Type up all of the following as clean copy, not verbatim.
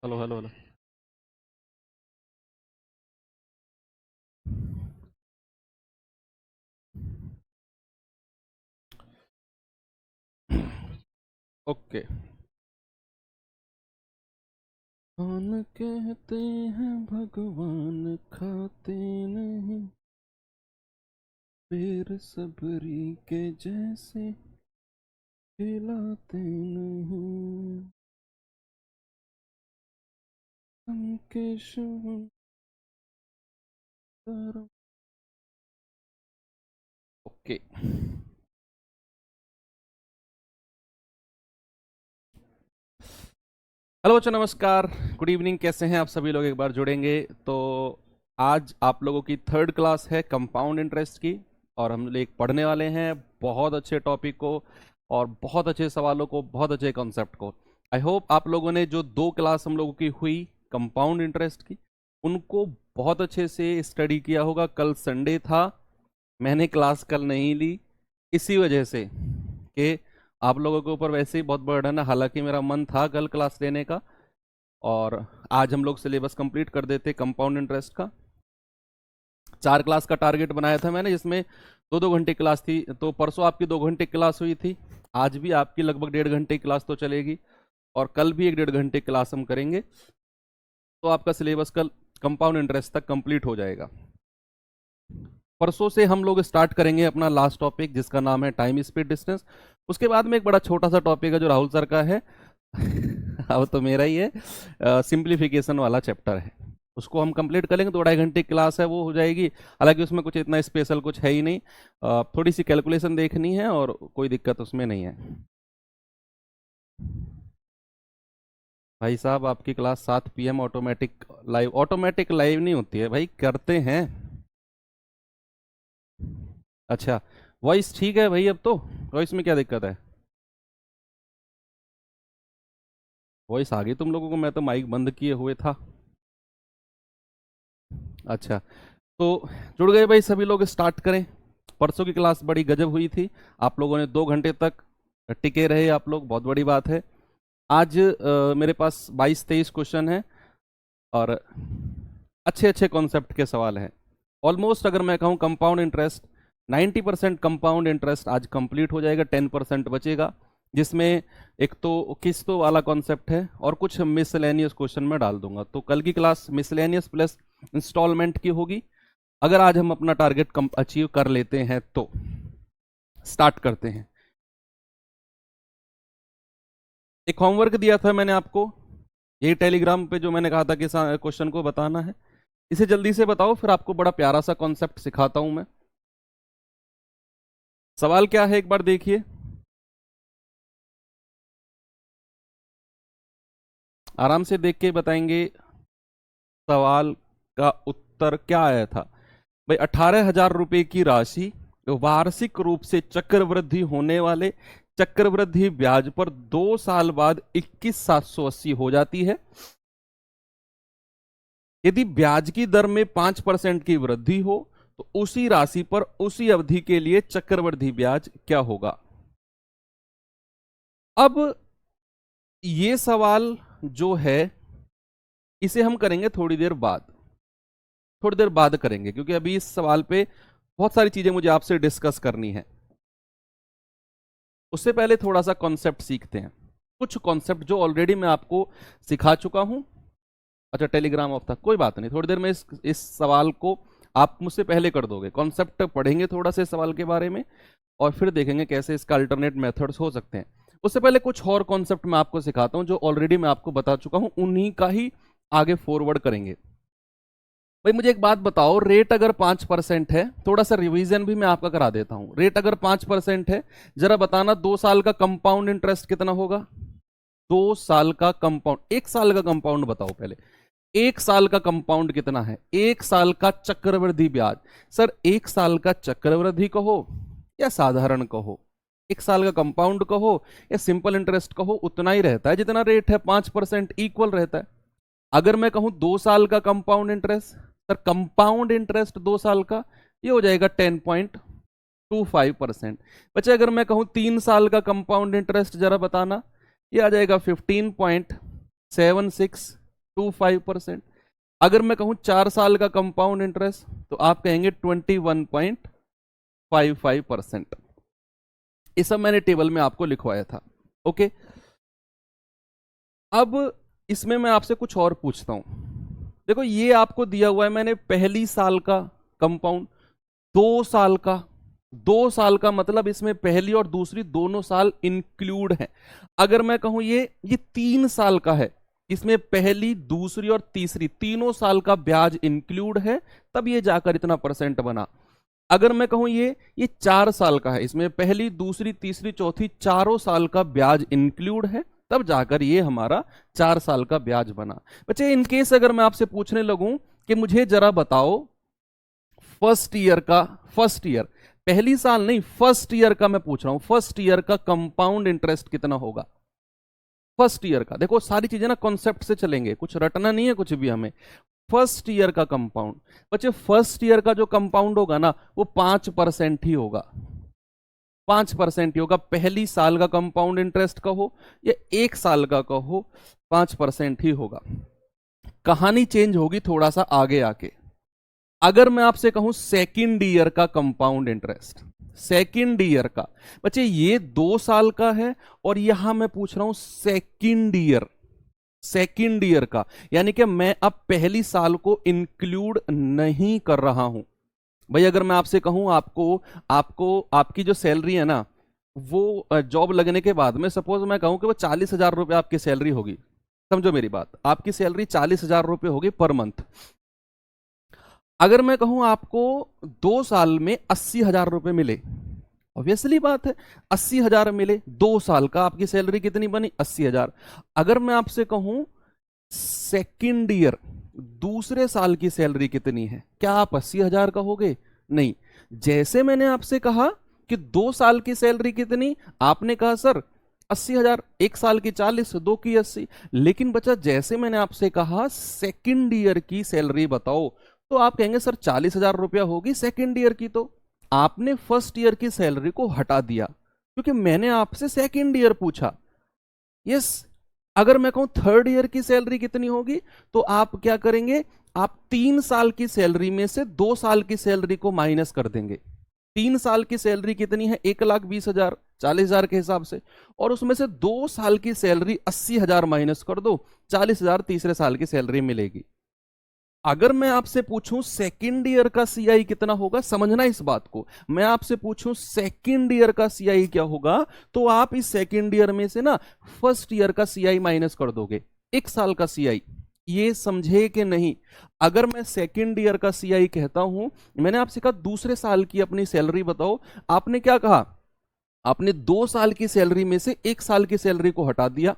Hello hello hello. Okay. कौन कहते हैं भगवान खाते नहीं, फिर सबरी के जैसे खिलाते नहीं, उनके शुभ। ओके। हेलो बच्चों, नमस्कार। Good evening. कैसे हैं आप सभी लोग? एक बार जुड़ेंगे तो आज आप लोगों की थर्ड क्लास है कंपाउंड इंटरेस्ट की, और हम लोग पढ़ने वाले हैं बहुत अच्छे टॉपिक को और बहुत अच्छे सवालों को, बहुत अच्छे कॉन्सेप्ट को। आई होप आप लोगों ने जो दो क्लास हम लोगों की हुई कंपाउंड इंटरेस्ट की, उनको बहुत अच्छे से स्टडी किया होगा। कल संडे था, मैंने क्लास कल नहीं ली इसी वजह से कि आप लोगों के ऊपर वैसे ही बहुत बर्डन है। हालांकि मेरा मन था कल क्लास लेने का, और आज हम लोग सिलेबस कंप्लीट कर देते कंपाउंड इंटरेस्ट का। 4 क्लास का टारगेट बनाया था मैंने, जिसमें 2-2 घंटे क्लास थी। तो परसों आपकी 2 घंटे क्लास हुई थी, आज भी आपकी लगभग 1.5 घंटे क्लास तो चलेगी, और कल भी 1-1.5 घंटे क्लास हम करेंगे। तो आपका सिलेबस कल कंपाउंड इंटरेस्ट तक कंप्लीट हो जाएगा। परसों से हम लोग स्टार्ट करेंगे अपना लास्ट टॉपिक, जिसका नाम है टाइम स्पीड डिस्टेंस। उसके बाद में एक बड़ा छोटा सा टॉपिक है जो राहुल सर का है अब तो मेरा ही है, सिंप्लीफिकेशन वाला चैप्टर है। उसको हम कंप्लीट करेंगे, 2-2.5 घंटे क्लास है, वो हो जाएगी। हालांकि उसमें कुछ इतना स्पेशल कुछ है ही नहीं, थोड़ी सी कैलकुलेशन देखनी है और कोई दिक्कत उसमें नहीं है। भाई साहब, आपकी क्लास 7 PM ऑटोमेटिक लाइव नहीं होती है भाई, करते हैं। अच्छा, वॉइस ठीक है भाई? अब तो वॉइस में क्या दिक्कत है? वॉइस आ गई तुम लोगों को? मैं तो माइक बंद किए हुए था। अच्छा, तो जुड़ गए भाई सभी लोग, स्टार्ट करें। परसों की क्लास बड़ी गजब हुई थी, आप लोगों ने 2 घंटे तक टिके रहे आप लोग, बहुत बड़ी बात है। आज मेरे पास 22-23 क्वेश्चन हैं और अच्छे अच्छे कॉन्सेप्ट के सवाल हैं। ऑलमोस्ट अगर मैं कहूँ कंपाउंड इंटरेस्ट 90% कंपाउंड इंटरेस्ट आज कंप्लीट हो जाएगा, 10% बचेगा, जिसमें एक तो किस्तों वाला कॉन्सेप्ट है और कुछ मिसलेनियस क्वेश्चन में डाल दूंगा। तो कल की क्लास मिसलेनियस प्लस इंस्टॉलमेंट की होगी। अगर आज हम अपना टारगेट अचीव कर लेते हैं तो स्टार्ट करते हैं। एक होमवर्क दिया था मैंने आपको, यही टेलीग्राम पे, जो मैंने कहा था कि क्वेश्चन को बताना है। इसे जल्दी से बताओ, फिर आपको बड़ा प्यारा सा कॉन्सेप्ट सिखाता हूं मैं। सवाल क्या है एक बार देखिए, आराम से देख के बताएंगे। सवाल का उत्तर क्या आया था भाई? 18,000 रुपए की राशि वार्षिक रूप से चक्रवृद्धि होने वाले चक्रवृद्धि ब्याज पर 2 साल बाद 21,780 हो जाती है। यदि ब्याज की दर में 5% की वृद्धि हो तो उसी राशि पर उसी अवधि के लिए चक्रवृद्धि ब्याज क्या होगा? अब ये सवाल जो है, इसे हम करेंगे थोड़ी देर बाद करेंगे, क्योंकि अभी इस सवाल पे बहुत सारी चीजें मुझे आपसे डिस्कस करनी है। उससे पहले थोड़ा सा कॉन्सेप्ट सीखते हैं, कुछ कॉन्सेप्ट जो ऑलरेडी मैं आपको सिखा चुका हूं। अच्छा, टेलीग्राम ऑफ था, कोई बात नहीं, थोड़ी देर में इस सवाल को आप मुझसे पहले कर दोगे। कॉन्सेप्ट पढ़ेंगे थोड़ा सा सवाल के बारे में, और फिर देखेंगे कैसे इसका अल्टरनेट मेथड्स हो सकते हैं। उससे पहले कुछ और कॉन्सेप्ट मैं आपको सिखाता हूं जो ऑलरेडी मैं आपको बता चुका हूं, उन्हीं का ही आगे फॉरवर्ड करेंगे। भाई मुझे एक बात बताओ, रेट अगर 5% है, थोड़ा सा रिवीजन भी मैं आपका करा देता हूं। रेट अगर 5% है, जरा बताना 2 साल का कंपाउंड इंटरेस्ट कितना होगा? 2 साल का कंपाउंड, 1 साल का कंपाउंड बताओ पहले। 1 साल का कंपाउंड कितना है? 1 साल का चक्रवृद्धि ब्याज। सर 1 साल का चक्रवृद्धि कहो या साधारण कहो, 1 साल का कंपाउंड कहो या सिंपल इंटरेस्ट कहो, उतना ही रहता है जितना रेट है, 5% इक्वल रहता है। अगर मैं कहूं 2 साल का compound interest, sir compound interest 2 साल का, ये हो जाएगा 10.25%। बच्चे अगर मैं कहूं 3 साल का कंपाउंड इंटरेस्ट, जरा बताना, ये आ जाएगा 15.76 25%। अगर मैं कहूं 4 साल का कंपाउंड इंटरेस्ट तो आप कहेंगे 21.55%। ये सब मैंने टेबल में आपको लिखवाया था। ओके, अब इसमें मैं आपसे कुछ और पूछता हूं। देखो ये आपको दिया हुआ है मैंने पहली साल का कंपाउंड, 2 साल का। 2 साल का मतलब इसमें पहली और दूसरी दोनों साल इंक्लूड है। अगर मैं कहूं ये 3 साल का है, इसमें पहली दूसरी और तीसरी तीनों साल का ब्याज इंक्लूड है, तब ये जाकर इतना परसेंट बना। अगर मैं कहूं ये 4 साल का है, इसमें पहली दूसरी तीसरी चौथी चारों साल का ब्याज इंक्लूड है, तब जाकर ये हमारा 4 साल का ब्याज बना। बच्चे इनकेस अगर मैं आपसे पूछने लगूं कि मुझे जरा बताओ फर्स्ट ईयर पहली साल नहीं, फर्स्ट ईयर का मैं पूछ रहा हूं, फर्स्ट ईयर का कंपाउंड इंटरेस्ट कितना होगा? फर्स्ट ईयर का, देखो सारी चीजें ना कॉन्सेप्ट से चलेंगे, कुछ रटना नहीं है कुछ भी हमें। फर्स्ट ईयर का कंपाउंड, बच्चे फर्स्ट ईयर का जो कंपाउंड होगा ना वो 5% ही होगा, 5% ही होगा। पहली साल का कंपाउंड इंटरेस्ट का हो या 1 साल का हो, 5% ही होगा। कहानी चेंज होगी थोड़ा सा आगे आके। अगर मैं आपसे कहूं सेकंड ईयर का कंपाउंड इंटरेस्ट, सेकंड ईयर का, बच्चे ये 2 साल का है और यहां मैं पूछ रहा हूं सेकंड ईयर का, यानी कि मैं अब पहली साल को इंक्लूड नहीं कर रहा हूं। भाई अगर मैं आपसे कहूं आपको आपकी जो सैलरी है ना, वो जॉब लगने के बाद में सपोज मैं कहूं कि वो 40,000 रुपये आपकी सैलरी होगी, समझो मेरी बात, आपकी सैलरी 40,000 रुपये होगी पर मंथ। अगर मैं कहूं आपको 2 साल में 80,000 रुपये मिले, ऑब्वियसली बात है 80,000 मिले, 2 साल का आपकी सैलरी कितनी बनी? 80,000। अगर मैं आपसे कहूं सेकंड ईयर, दूसरे साल की सैलरी कितनी है, क्या आप 80,000 कहोगे? नहीं। जैसे मैंने आपसे कहा कि 2 साल की सैलरी कितनी, आपने कहा सर 80,000, 1 साल की 40, 2 की 80। लेकिन बच्चा जैसे मैंने आपसे कहा सेकंड ईयर की सैलरी बताओ, तो आप कहेंगे सर 40,000 रुपया होगी सेकंड ईयर की। तो आपने फर्स्ट ईयर की सैलरी को हटा दिया क्योंकि मैंने आपसे सेकंड ईयर पूछा। यस, अगर मैं कहूं थर्ड ईयर की सैलरी कितनी होगी, तो आप क्या करेंगे, आप 3 साल की सैलरी में से 2 साल की सैलरी को माइनस कर देंगे। 3 साल की सैलरी कितनी है? 1,20,000, 40,000 के हिसाब से, और उसमें से 2 साल की सैलरी 80,000 माइनस कर दो, 40,000 तीसरे साल की सैलरी मिलेगी। अगर मैं आपसे पूछूं सेकंड ईयर का सीआई कितना होगा, समझना इस बात को, मैं आपसे पूछूं सेकंड ईयर का सीआई क्या होगा, तो आप इस सेकंड ईयर में से ना फर्स्ट ईयर का सीआई माइनस कर दोगे, 1 साल का सीआई। ये समझे कि नहीं? अगर मैं सेकंड ईयर का सीआई कहता हूं, मैंने आपसे कहा दूसरे साल की अपनी सैलरी बताओ, आपने क्या कहा? आपने 2 साल की सैलरी में से 1 साल की सैलरी को हटा दिया,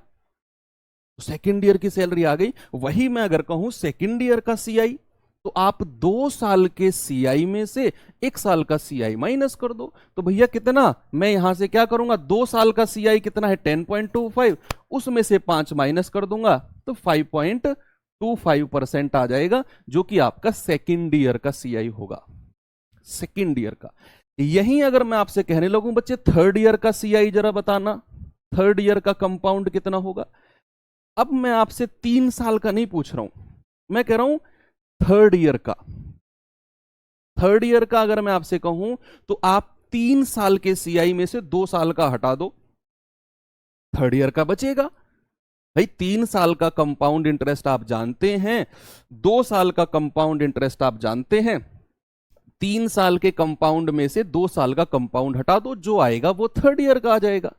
सेकंड ईयर की सैलरी आ गई। वही मैं अगर कहूं सेकंड ईयर का सीआई, तो आप 2 साल के सीआई में से 1 साल का सीआई माइनस कर दो। तो भैया कितना, मैं यहां से क्या करूंगा, 2 साल का सीआई कितना है 10.25, उसमें से 5 माइनस कर दूंगा तो 5.25% आ जाएगा, जो कि आपका सेकंड ईयर का सीआई होगा, सेकंड ईयर का। यही अगर मैं आपसे कहने लगूं बच्चे थर्ड ईयर का सीआई जरा बताना, थर्ड ईयर का कंपाउंड कितना होगा। अब मैं आपसे 3 साल का नहीं पूछ रहा हूं, मैं कह रहा हूं थर्ड ईयर का। थर्ड ईयर का अगर मैं आपसे कहूं, तो आप 3 साल के सीआई में से 2 साल का हटा दो, थर्ड ईयर का बचेगा। भाई 3 साल का कंपाउंड इंटरेस्ट आप जानते हैं, 2 साल का कंपाउंड इंटरेस्ट आप जानते हैं, 3 साल के कंपाउंड में से 2 साल का कंपाउंड हटा दो, जो आएगा वो थर्ड ईयर का आ जाएगा।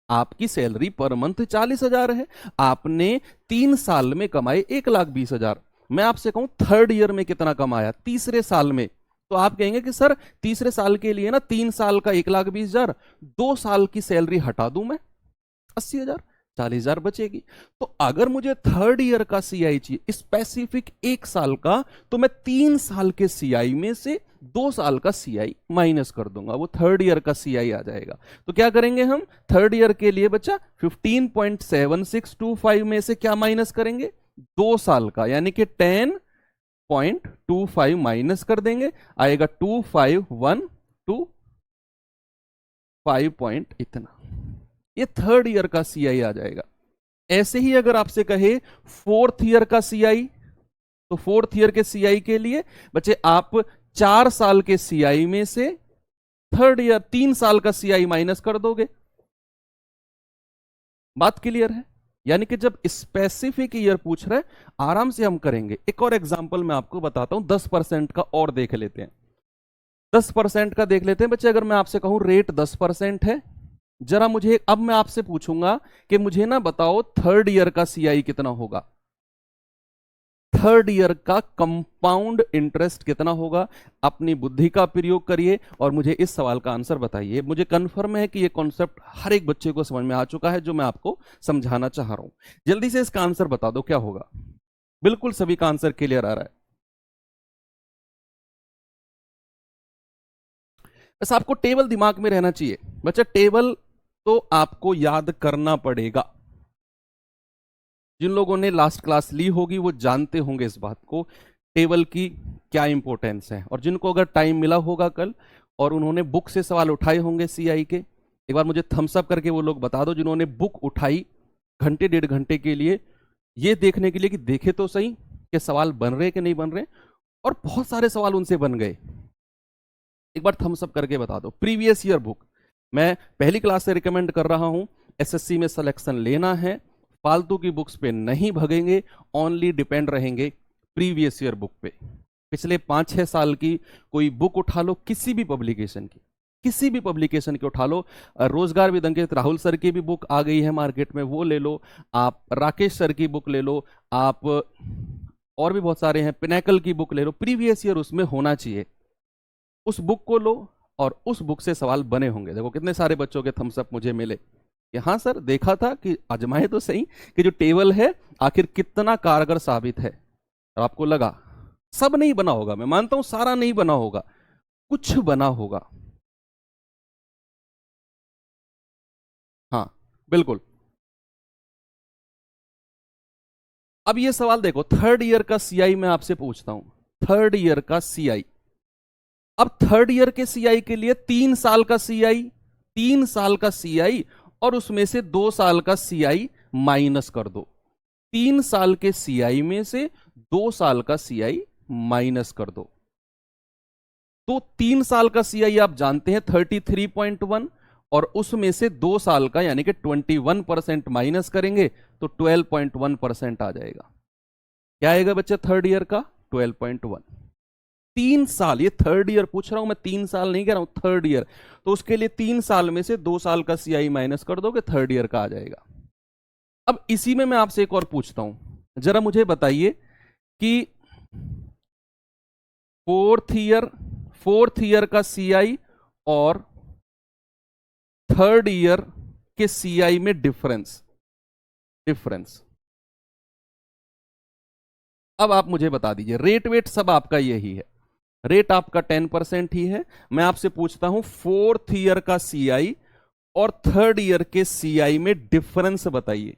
आपकी सैलरी पर मंथ 40,000 है, आपने 3 साल में कमाए 1,20,000। मैं आपसे कहूं थर्ड ईयर में कितना कमाया, तीसरे साल में, तो आप कहेंगे कि सर तीसरे साल के लिए ना 3 साल का 1,20,000, 2 साल की सैलरी हटा दूं मैं, 80,000, 40,000 बचेगी। तो अगर मुझे थर्ड ईयर का सीआई चाहिए स्पेसिफिक 1 साल का, तो मैं 3 साल के सीआई में से 2 साल का सीआई माइनस कर दूंगा, वो थर्ड ईयर का सीआई आ जाएगा। तो क्या करेंगे हम थर्ड ईयर के लिए बच्चा, 15.7625 में से क्या माइनस करेंगे, 2 साल का, यानी कि 10.25 माइनस कर देंगे, आएगा 25125 पॉइंट इतना, ये थर्ड ईयर का सीआई आ जाएगा। ऐसे ही अगर आपसे कहे फोर्थ ईयर का सीआई, तो फोर्थ ईयर के सीआई के लिए बच्चे आप 4 साल के सीआई में से थर्ड ईयर 3 साल का सीआई माइनस कर दोगे। बात क्लियर है? यानी कि जब स्पेसिफिक ईयर पूछ रहे आराम से हम करेंगे। एक और एग्जांपल मैं आपको बताता हूं, 10% का और देख लेते हैं। 10% का देख लेते हैं बच्चे। अगर मैं आपसे कहूं रेट 10% है, जरा मुझे अब मैं आपसे पूछूंगा कि मुझे ना बताओ थर्ड ईयर का सीआई कितना होगा, थर्ड ईयर का कंपाउंड इंटरेस्ट कितना होगा। अपनी बुद्धि का प्रयोग करिए और मुझे इस सवाल का आंसर बताइए। मुझे कंफर्म है कि यह कॉन्सेप्ट हर एक बच्चे को समझ में आ चुका है जो मैं आपको समझाना चाह रहा हूं। जल्दी से इसका आंसर बता दो क्या होगा। बिल्कुल सभी का आंसर क्लियर आ रहा है? बस आपको टेबल दिमाग में रहना चाहिए बच्चा। टेबल तो आपको याद करना पड़ेगा। जिन लोगों ने लास्ट क्लास ली होगी वो जानते होंगे इस बात को, टेबल की क्या इंपॉर्टेंस है। और जिनको अगर टाइम मिला होगा कल और उन्होंने बुक से सवाल उठाए होंगे सीआई के, एक बार मुझे थम्स अप करके वो लोग बता दो जिन्होंने बुक उठाई घंटे 1.5 घंटे के लिए, ये देखने के लिए कि देखे तो सही कि सवाल बन रहे कि नहीं बन रहे। और बहुत सारे सवाल उनसे बन गए। एक बार थम्स अप करके बता दो। प्रीवियस ईयर बुक मैं पहली क्लास से रिकमेंड कर रहा हूं। एसएससी में सिलेक्शन लेना है, फालतू की बुक्स पे नहीं भगेंगे, ओनली डिपेंड रहेंगे प्रीवियस ईयर बुक पे। पिछले 5-6 साल की कोई बुक उठा लो, किसी भी पब्लिकेशन की, किसी भी पब्लिकेशन की उठा लो। रोजगार विद अंकित राहुल सर की भी बुक आ गई है मार्केट में, वो ले लो। आप राकेश सर की बुक ले लो, आप और भी बहुत सारे हैं, पिनैकल की बुक ले लो। प्रीवियस ईयर उसमें होना चाहिए। उस बुक को लो और उस बुक से सवाल बने होंगे। देखो कितने सारे बच्चों के थम्स अप मुझे मिले कि हाँ सर देखा था कि आजमाए तो सही कि जो टेबल है आखिर कितना कारगर साबित है। और आपको लगा सब नहीं बना होगा, मैं मानता हूं सारा नहीं बना होगा, कुछ बना होगा। हाँ बिल्कुल। अब ये सवाल देखो, थर्ड ईयर का सीआई मैं आपसे पूछता हूं, थर्ड ईयर का सीआई। अब थर्ड ईयर के सीआई के लिए 3 साल का सीआई, 3 साल का सीआई और उसमें से 2 साल का सीआई माइनस कर दो। 3 साल के सीआई में से 2 साल का सीआई माइनस कर दो। तो 3 साल का सीआई आप जानते हैं 33.1 और उसमें से 2 साल का यानी कि 21% माइनस करेंगे तो 12.1% आ जाएगा। क्या आएगा बच्चे थर्ड ईयर का? 12.1। 3 साल, ये थर्ड ईयर पूछ रहा हूं मैं, 3 साल नहीं कह रहा हूं, थर्ड ईयर। तो उसके लिए 3 साल में से 2 साल का सीआई माइनस कर दोगे, थर्ड ईयर का आ जाएगा। अब इसी में मैं आपसे एक और पूछता हूं, जरा मुझे बताइए कि फोर्थ ईयर का सीआई और थर्ड ईयर के सीआई में डिफरेंस। अब आप मुझे बता दीजिए, रेट वेट सब आपका यही है, रेट आपका 10% ही है। मैं आपसे पूछता हूं फोर्थ ईयर का सीआई और थर्ड ईयर के सीआई में डिफरेंस बताइए।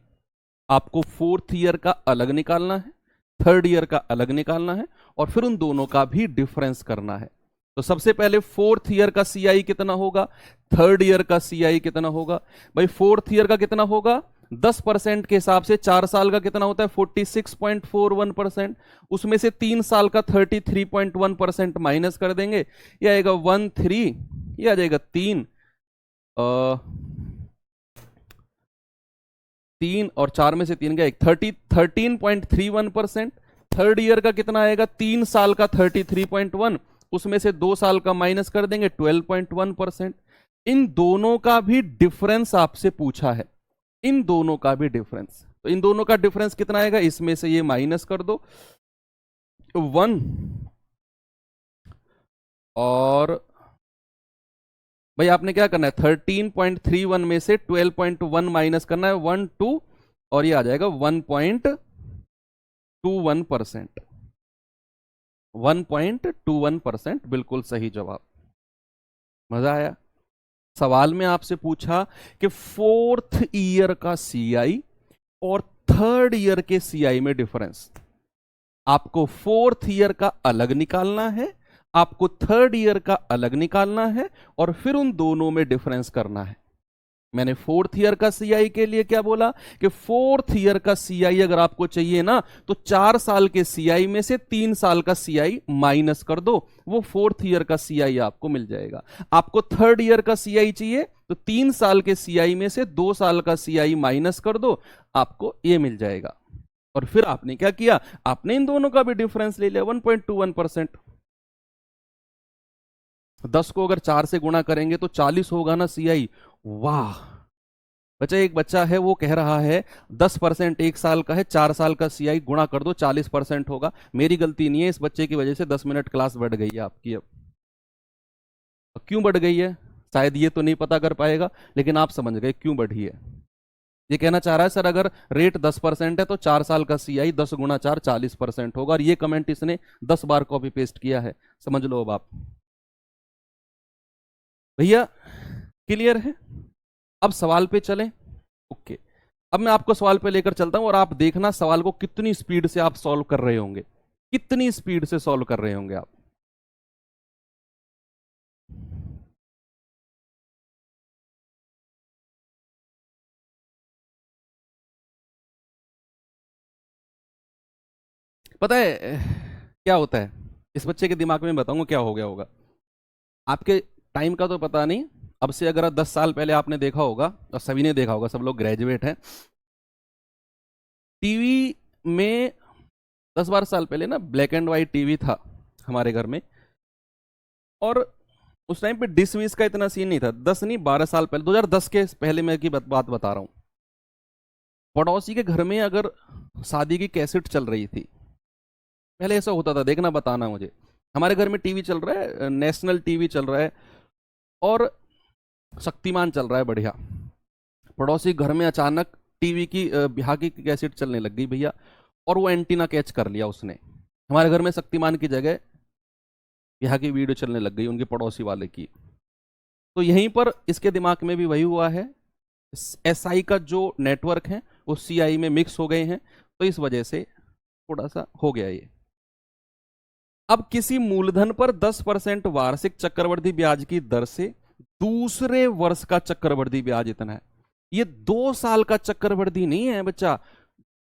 आपको फोर्थ ईयर का अलग निकालना है, थर्ड ईयर का अलग निकालना है और फिर उन दोनों का भी डिफरेंस करना है। तो सबसे पहले फोर्थ ईयर का सीआई कितना होगा, थर्ड ईयर का सीआई कितना होगा। भाई फोर्थ ईयर का कितना होगा, 10% के हिसाब से 4 साल का कितना होता है 46.41%। उसमें से 3 साल का 33.1% माइनस कर देंगे, यह आएगा 13, यह आ जाएगा 3 और 4 में से 3 गया 13.31%। थर्ड ईयर का कितना आएगा, 3 साल का 33.1, उसमें से 2 साल का माइनस कर देंगे 12.1%। इन दोनों का भी डिफरेंस आपसे पूछा है, इन दोनों का भी डिफरेंस। तो इन दोनों का डिफरेंस कितना आएगा, इसमें से ये माइनस कर दो 1 और भाई आपने क्या करना है 13.31 में से 12.1 माइनस करना है 1 2 और ये आ जाएगा 1.21%। 1.21% बिल्कुल सही जवाब। मजा आया? सवाल में आपसे पूछा कि फोर्थ ईयर का सीआई और थर्ड ईयर के सीआई में डिफरेंस। आपको फोर्थ ईयर का अलग निकालना है, आपको थर्ड ईयर का अलग निकालना है और फिर उन दोनों में डिफरेंस करना है। मैंने फोर्थ ईयर का सीआई के लिए क्या बोला कि फोर्थ ईयर का सीआई अगर आपको चाहिए ना तो 4 साल के सीआई में से 3 साल का सीआई माइनस कर दो, वो फोर्थ ईयर का सीआई आपको मिल जाएगा। आपको थर्ड ईयर का सीआई चाहिए तो 3 साल के सीआई में से 2 साल का सीआई माइनस कर दो, आपको ये मिल जाएगा। और फिर आपने क्या किया, आपने इन दोनों का भी डिफरेंस ले लिया 1.21%। 10 को अगर 4 से गुणा करेंगे तो 40 होगा ना सीआई। वाह बच्चा, एक बच्चा है वो कह रहा है 10% 1 साल का है, 4 साल का सीआई गुणा कर दो 40% होगा। मेरी गलती नहीं है, इस बच्चे की वजह से 10 मिनट क्लास बढ़ गई है आपकी। अब क्यों बढ़ गई है शायद ये तो नहीं पता कर पाएगा, लेकिन आप समझ गए क्यों बढ़ी है। ये कहना चाह रहा है सर अगर रेट 10% है तो 4 साल का सीआई 10 गुणा 4 40% होगा, और ये कमेंट इसने 10 बार कॉपी पेस्ट किया है। समझ लो अब आप भैया, क्लियर है। अब सवाल पे चलें। ओके, अब मैं आपको सवाल पे लेकर चलता हूं और आप देखना सवाल को कितनी स्पीड से आप सॉल्व कर रहे होंगे, कितनी स्पीड से सॉल्व कर रहे होंगे आप। पता है क्या होता है इस बच्चे के दिमाग में, बताऊंगा क्या हो गया होगा। आपके टाइम का तो पता नहीं, अब से अगर 10 साल पहले आपने देखा होगा, और सभी ने देखा होगा, सब लोग ग्रेजुएट हैं, टीवी में 10-12 साल पहले ना ब्लैक एंड व्हाइट टीवी था हमारे घर में, और उस टाइम पे डिश विश का इतना सीन नहीं था। 10 नहीं 12 साल पहले, 2010 के पहले मैं की बात बता रहा हूं। पड़ोसी के घर में अगर शादी की कैसेट चल रही थी, पहले ऐसा होता था, देखना बताना मुझे। हमारे घर में टीवी चल रहा है, नेशनल टीवी चल रहा है और शक्तिमान चल रहा है बढ़िया। पड़ोसी घर में अचानक टीवी की बिहार की कैसेट चलने लग गई भैया, और वो एंटीना कैच कर लिया उसने। हमारे घर में शक्तिमान की जगह बिहार की वीडियो चलने लग गई उनके पड़ोसी वाले की। तो यहीं पर इसके दिमाग में भी वही हुआ है, एसआई का जो नेटवर्क है वो सीआई में मिक्स हो गए हैं, तो इस वजह से थोड़ा सा हो गया ये। अब किसी मूलधन पर 10% वार्षिक चक्रवृद्धि ब्याज की दर से दूसरे वर्ष का चक्रवृद्धि ब्याज इतना है। ये 2 साल का चक्रवृद्धि नहीं है बच्चा,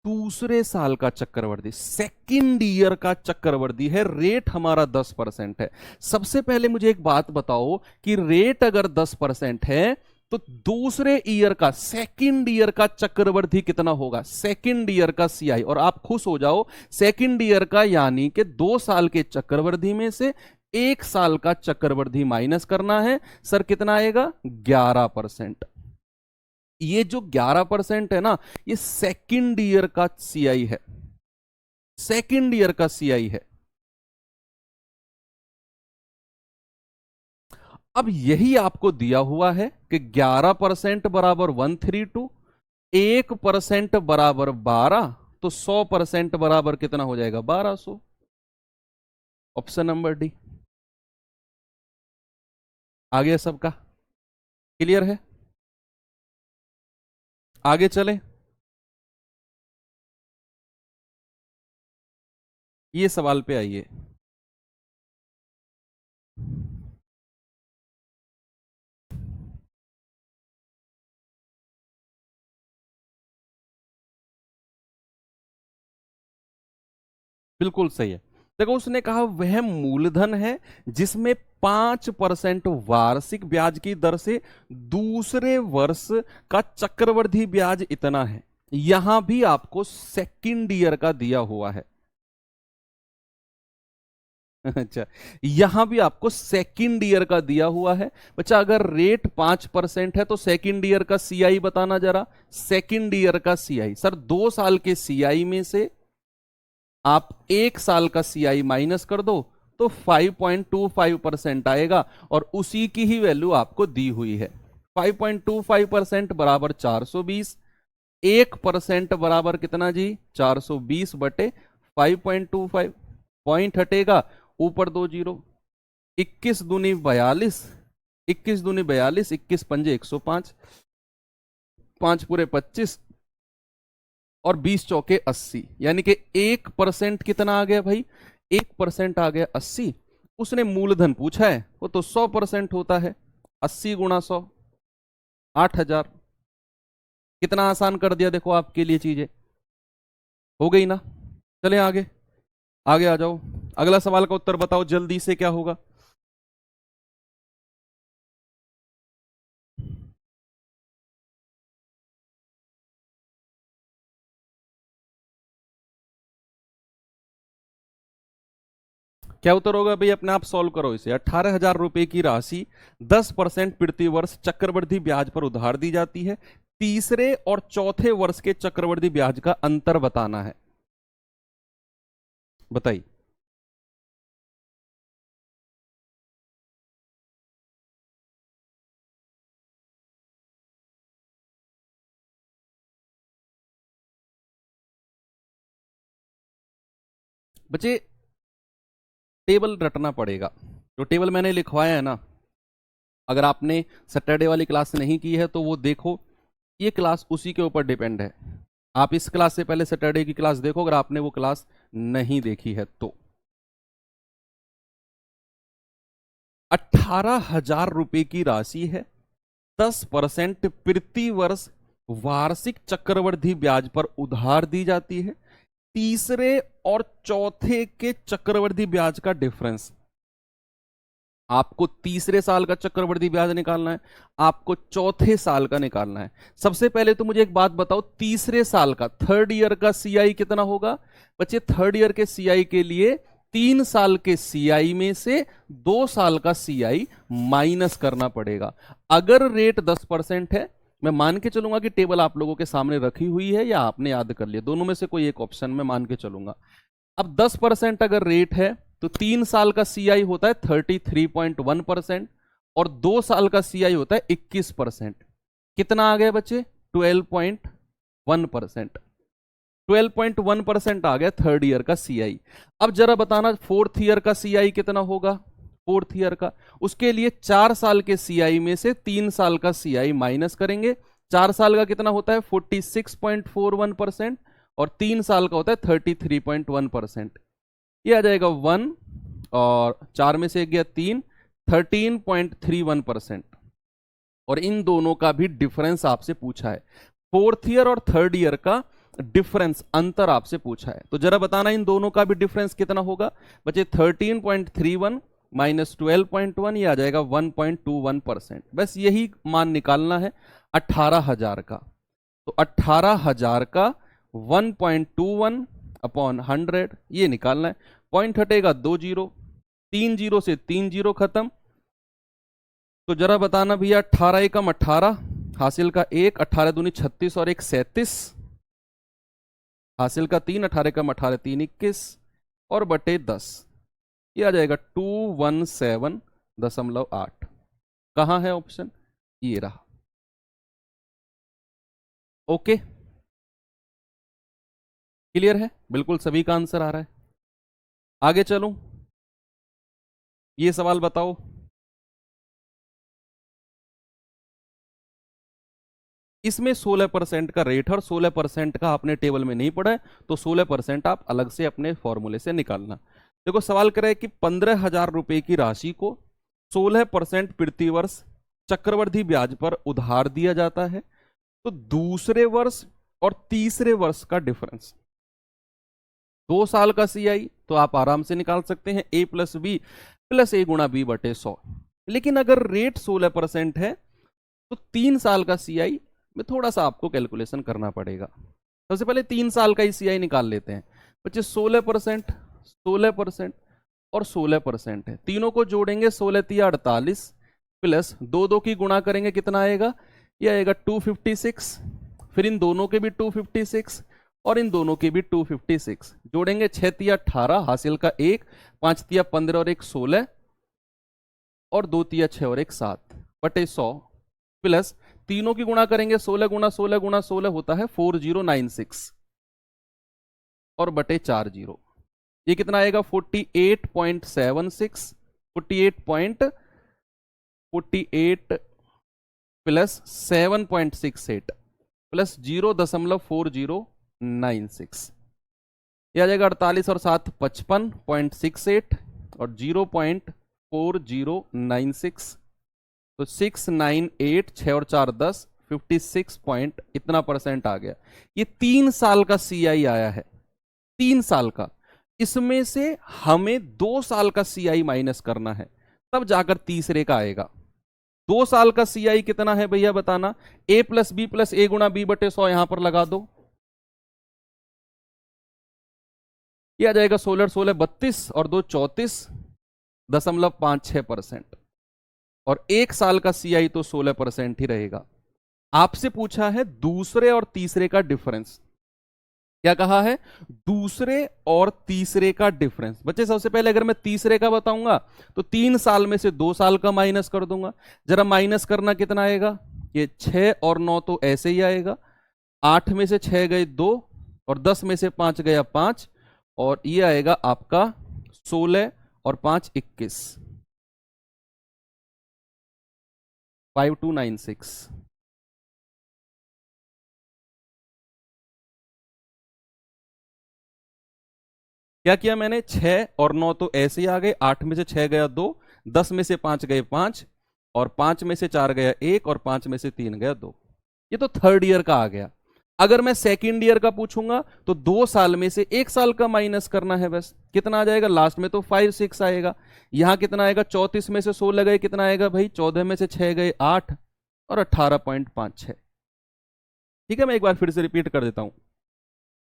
दूसरे साल का चक्रवृद्धि, सेकंड ईयर का चक्रवृद्धि है। रेट हमारा 10% है। सबसे पहले मुझे एक बात बताओ कि रेट अगर 10% है तो दूसरे ईयर का, सेकंड ईयर का चक्रवृद्धि कितना होगा, सेकंड ईयर का सीआई। और आप खुश हो जाओ, सेकंड ईयर का यानी कि 2 साल के चक्रवृद्धि में से 1 साल का चक्रवृद्धि माइनस करना है। सर कितना आएगा, 11%। ये जो 11% है ना, ये सेकंड ईयर का सीआई है, सेकंड ईयर का सीआई है। अब यही आपको दिया हुआ है कि 11% बराबर 132, 1% बराबर 12, तो 100% बराबर कितना हो जाएगा, 1200। Option number D. आगे सबका क्लियर है, आगे चलें। ये सवाल पे आइए। बिल्कुल सही है। देखो उसने कहा वह मूलधन है जिसमें 5% वार्षिक ब्याज की दर से दूसरे वर्ष का चक्रवृद्धि ब्याज इतना है। यहां भी आपको सेकंड ईयर का दिया हुआ है। अच्छा, यहां भी आपको सेकंड ईयर का दिया हुआ है। बच्चा अगर रेट 5% है तो सेकंड ईयर का सीआई बताना जरा। सेकंड ईयर का सीआई, सर 2 साल के सीआई में से आप 1 साल का सीआई माइनस कर दो तो 5.25% आएगा, और उसी की ही वैल्यू आपको दी हुई है। 5.25% बराबर 420, 1% बराबर कितना जी, 420 बटे 5.25। पॉइंट हटेगा, ऊपर 2 जीरो, 21 दूनी 42, 21 दूनी 42, 21 पंजे 105, 5 पूरे 25 और 20 चौके 80, यानी कि 1% कितना आ गया भाई, 1% आ गया 80। उसने मूलधन पूछा है, वो तो 100% होता है, 80 गुणा 100, 8,000। कितना आसान कर दिया देखो आपके लिए चीजें, हो गई ना। चले आगे, आगे आ जाओ। अगला सवाल का उत्तर बताओ जल्दी से, क्या होगा। क्या उत्तर होगा भाई, अपने आप सॉल्व करो इसे। 18,000 रुपए की राशि 10% प्रति वर्ष चक्रवृद्धि ब्याज पर उधार दी जाती है। तीसरे और चौथे वर्ष के चक्रवृद्धि ब्याज का अंतर बताना है। बताइए। बच्चे टेबल रटना पड़ेगा, जो टेबल मैंने लिखवाया है ना। अगर आपने सैटरडे वाली क्लास नहीं की है तो वो देखो, ये क्लास उसी के ऊपर डिपेंड है। आप इस क्लास से पहले सैटरडे की क्लास देखो, अगर आपने वो क्लास नहीं देखी है तो। 18,000 रुपए की राशि है, 10% प्रति वर्ष वार्षिक चक्रवृद्धि ब्याज पर उधार दी जाती है। तीसरे और चौथे के चक्रवृद्धि ब्याज का डिफरेंस, आपको तीसरे साल का चक्रवृद्धि ब्याज निकालना है, आपको चौथे साल का निकालना है। सबसे पहले तो मुझे एक बात बताओ, तीसरे साल का, थर्ड ईयर का सीआई कितना होगा। बच्चे थर्ड ईयर के सीआई के लिए 3 साल के सीआई में से 2 साल का सीआई माइनस करना पड़ेगा। अगर रेट 10% है, मैं मान के चलूंगा कि टेबल आप लोगों के सामने रखी हुई है या आपने याद कर लिया, दोनों में से कोई एक ऑप्शन में मान के चलूंगा। अब 10% अगर रेट है तो 3 साल का सीआई होता है 33.1% और 2 साल का सीआई होता है 21%। कितना आ गया बच्चे, 12.1%। 12.1% आ गया थर्ड ईयर का सीआई। अब जरा बताना फोर्थ ईयर का सीआई कितना होगा। फोर्थ ईयर का, उसके लिए 4 साल के सीआई में से 3 साल का सीआई माइनस करेंगे। 4 साल का कितना होता है 46.41% और 3 साल का होता है 33.1%। ये आ जाएगा 1 और 4 में से एक गया 3, 13.31%। और इन दोनों का भी डिफरेंस आपसे पूछा है, फोर्थ ईयर और थर्ड ईयर का डिफरेंस, अंतर आपसे पूछा है। तो जरा बताना इन दोनों का भी डिफरेंस कितना होगा। बच्चे 13.31 माइनस 12.1, ये आ जाएगा 1.21%। बस यही मान निकालना है 18,000 का। तो 18,000 का 1.21 अपॉन 100 ये निकालना है। पॉइंट हटेगा 2 जीरो, 3 जीरो से 3 जीरो खत्म। तो जरा बताना भैया, 18 एकम 18, हासिल का 1, 18 दूनी 36 और 1 37, हासिल का 3, 18 एकम 18, 3 21 और बटे 10, ये आ जाएगा 217.8। कहाँ है ऑप्शन, ये रहा। ओके, क्लियर है, बिल्कुल सभी का आंसर आ रहा है। आगे चलूं, ये सवाल बताओ। इसमें 16% का रेट है और 16% का आपने टेबल में नहीं पढ़ा है, तो 16% आप अलग से अपने फॉर्मूले से निकालना। देखो सवाल करे कि 15,000 रुपए की राशि को 16% प्रति वर्ष चक्रवृद्धि ब्याज पर उधार दिया जाता है, तो दूसरे वर्ष और तीसरे वर्ष का डिफरेंस, 2 साल का सीआई तो आप आराम से निकाल सकते हैं, ए प्लस बी प्लस ए गुणा बी बटे 100। लेकिन अगर रेट 16% है तो 3 साल का सीआई में थोड़ा सा आपको कैलकुलेशन करना पड़ेगा। सबसे पहले 3 साल का ही सीआई निकाल लेते हैं। बच्चे 16%, 16% और 16% है, तीनों को जोड़ेंगे 16 तिया 48 प्लस 2 की गुणा करेंगे, कितना आएगा, ये आएगा 256। फिर इन दोनों के भी 256 और इन दोनों के भी 256 जोड़ेंगे, 6 तिया 18, हासिल का 1, 5 तिया 15 और 1 16 और 2 तिया 6 और 1 7 बटे 100 प्लस तीनों की गुणा करेंगे, 16 गुणा 16 गुणा 16 होता है 4096 और बटे 4 जीरो, ये कितना आएगा 48.76, 48 प्लस 7.68 प्लस 0.4096, ये आ जाएगा 48 और 7 55.68 और 0.4096 तो 698, 6 और 4 10, 56 पॉइंट इतना परसेंट आ गया। ये 3 साल का सीआई आया है, 3 साल का। इसमें से हमें 2 साल का सीआई माइनस करना है, तब जाकर तीसरे का आएगा। 2 साल का सीआई कितना है भैया बताना? a प्लस बी प्लस ए गुणा बी बटे 100 यहां पर लगा दो, ये आ जाएगा 16 16 32 और 2 34.56%। और 1 साल का सीआई तो 16% ही रहेगा। आपसे पूछा है दूसरे और तीसरे का डिफरेंस। क्या कहा है? दूसरे और तीसरे का डिफरेंस। बच्चे सबसे पहले अगर मैं तीसरे का बताऊंगा तो 3 साल में से 2 साल का माइनस कर दूंगा। जरा माइनस करना कितना आएगा? ये 6 और 9 तो ऐसे ही आएगा। 8 में से 6 गए 2 और 10 में से 5 गया 5 और ये आएगा आपका 16 और 5 21, 5296। क्या किया मैंने? 6 और 9 तो ऐसे ही आ गए। 8 में से 6 गया 2, 10 में से 5 गए 5 और 5 में से 4 गया 1 और 5 में से 3 गया 2। ये तो थर्ड ईयर का आ गया। अगर मैं सेकेंड ईयर का पूछूंगा तो 2 साल में से 1 साल का माइनस करना है बस। कितना आ जाएगा? लास्ट में तो 5 6 आएगा। यहां कितना आएगा? 34 में से 16 गए कितना आएगा भाई? 14 में से 6 गए 8 और 18.56। ठीक है, मैं एक बार फिर से रिपीट कर देता हूं।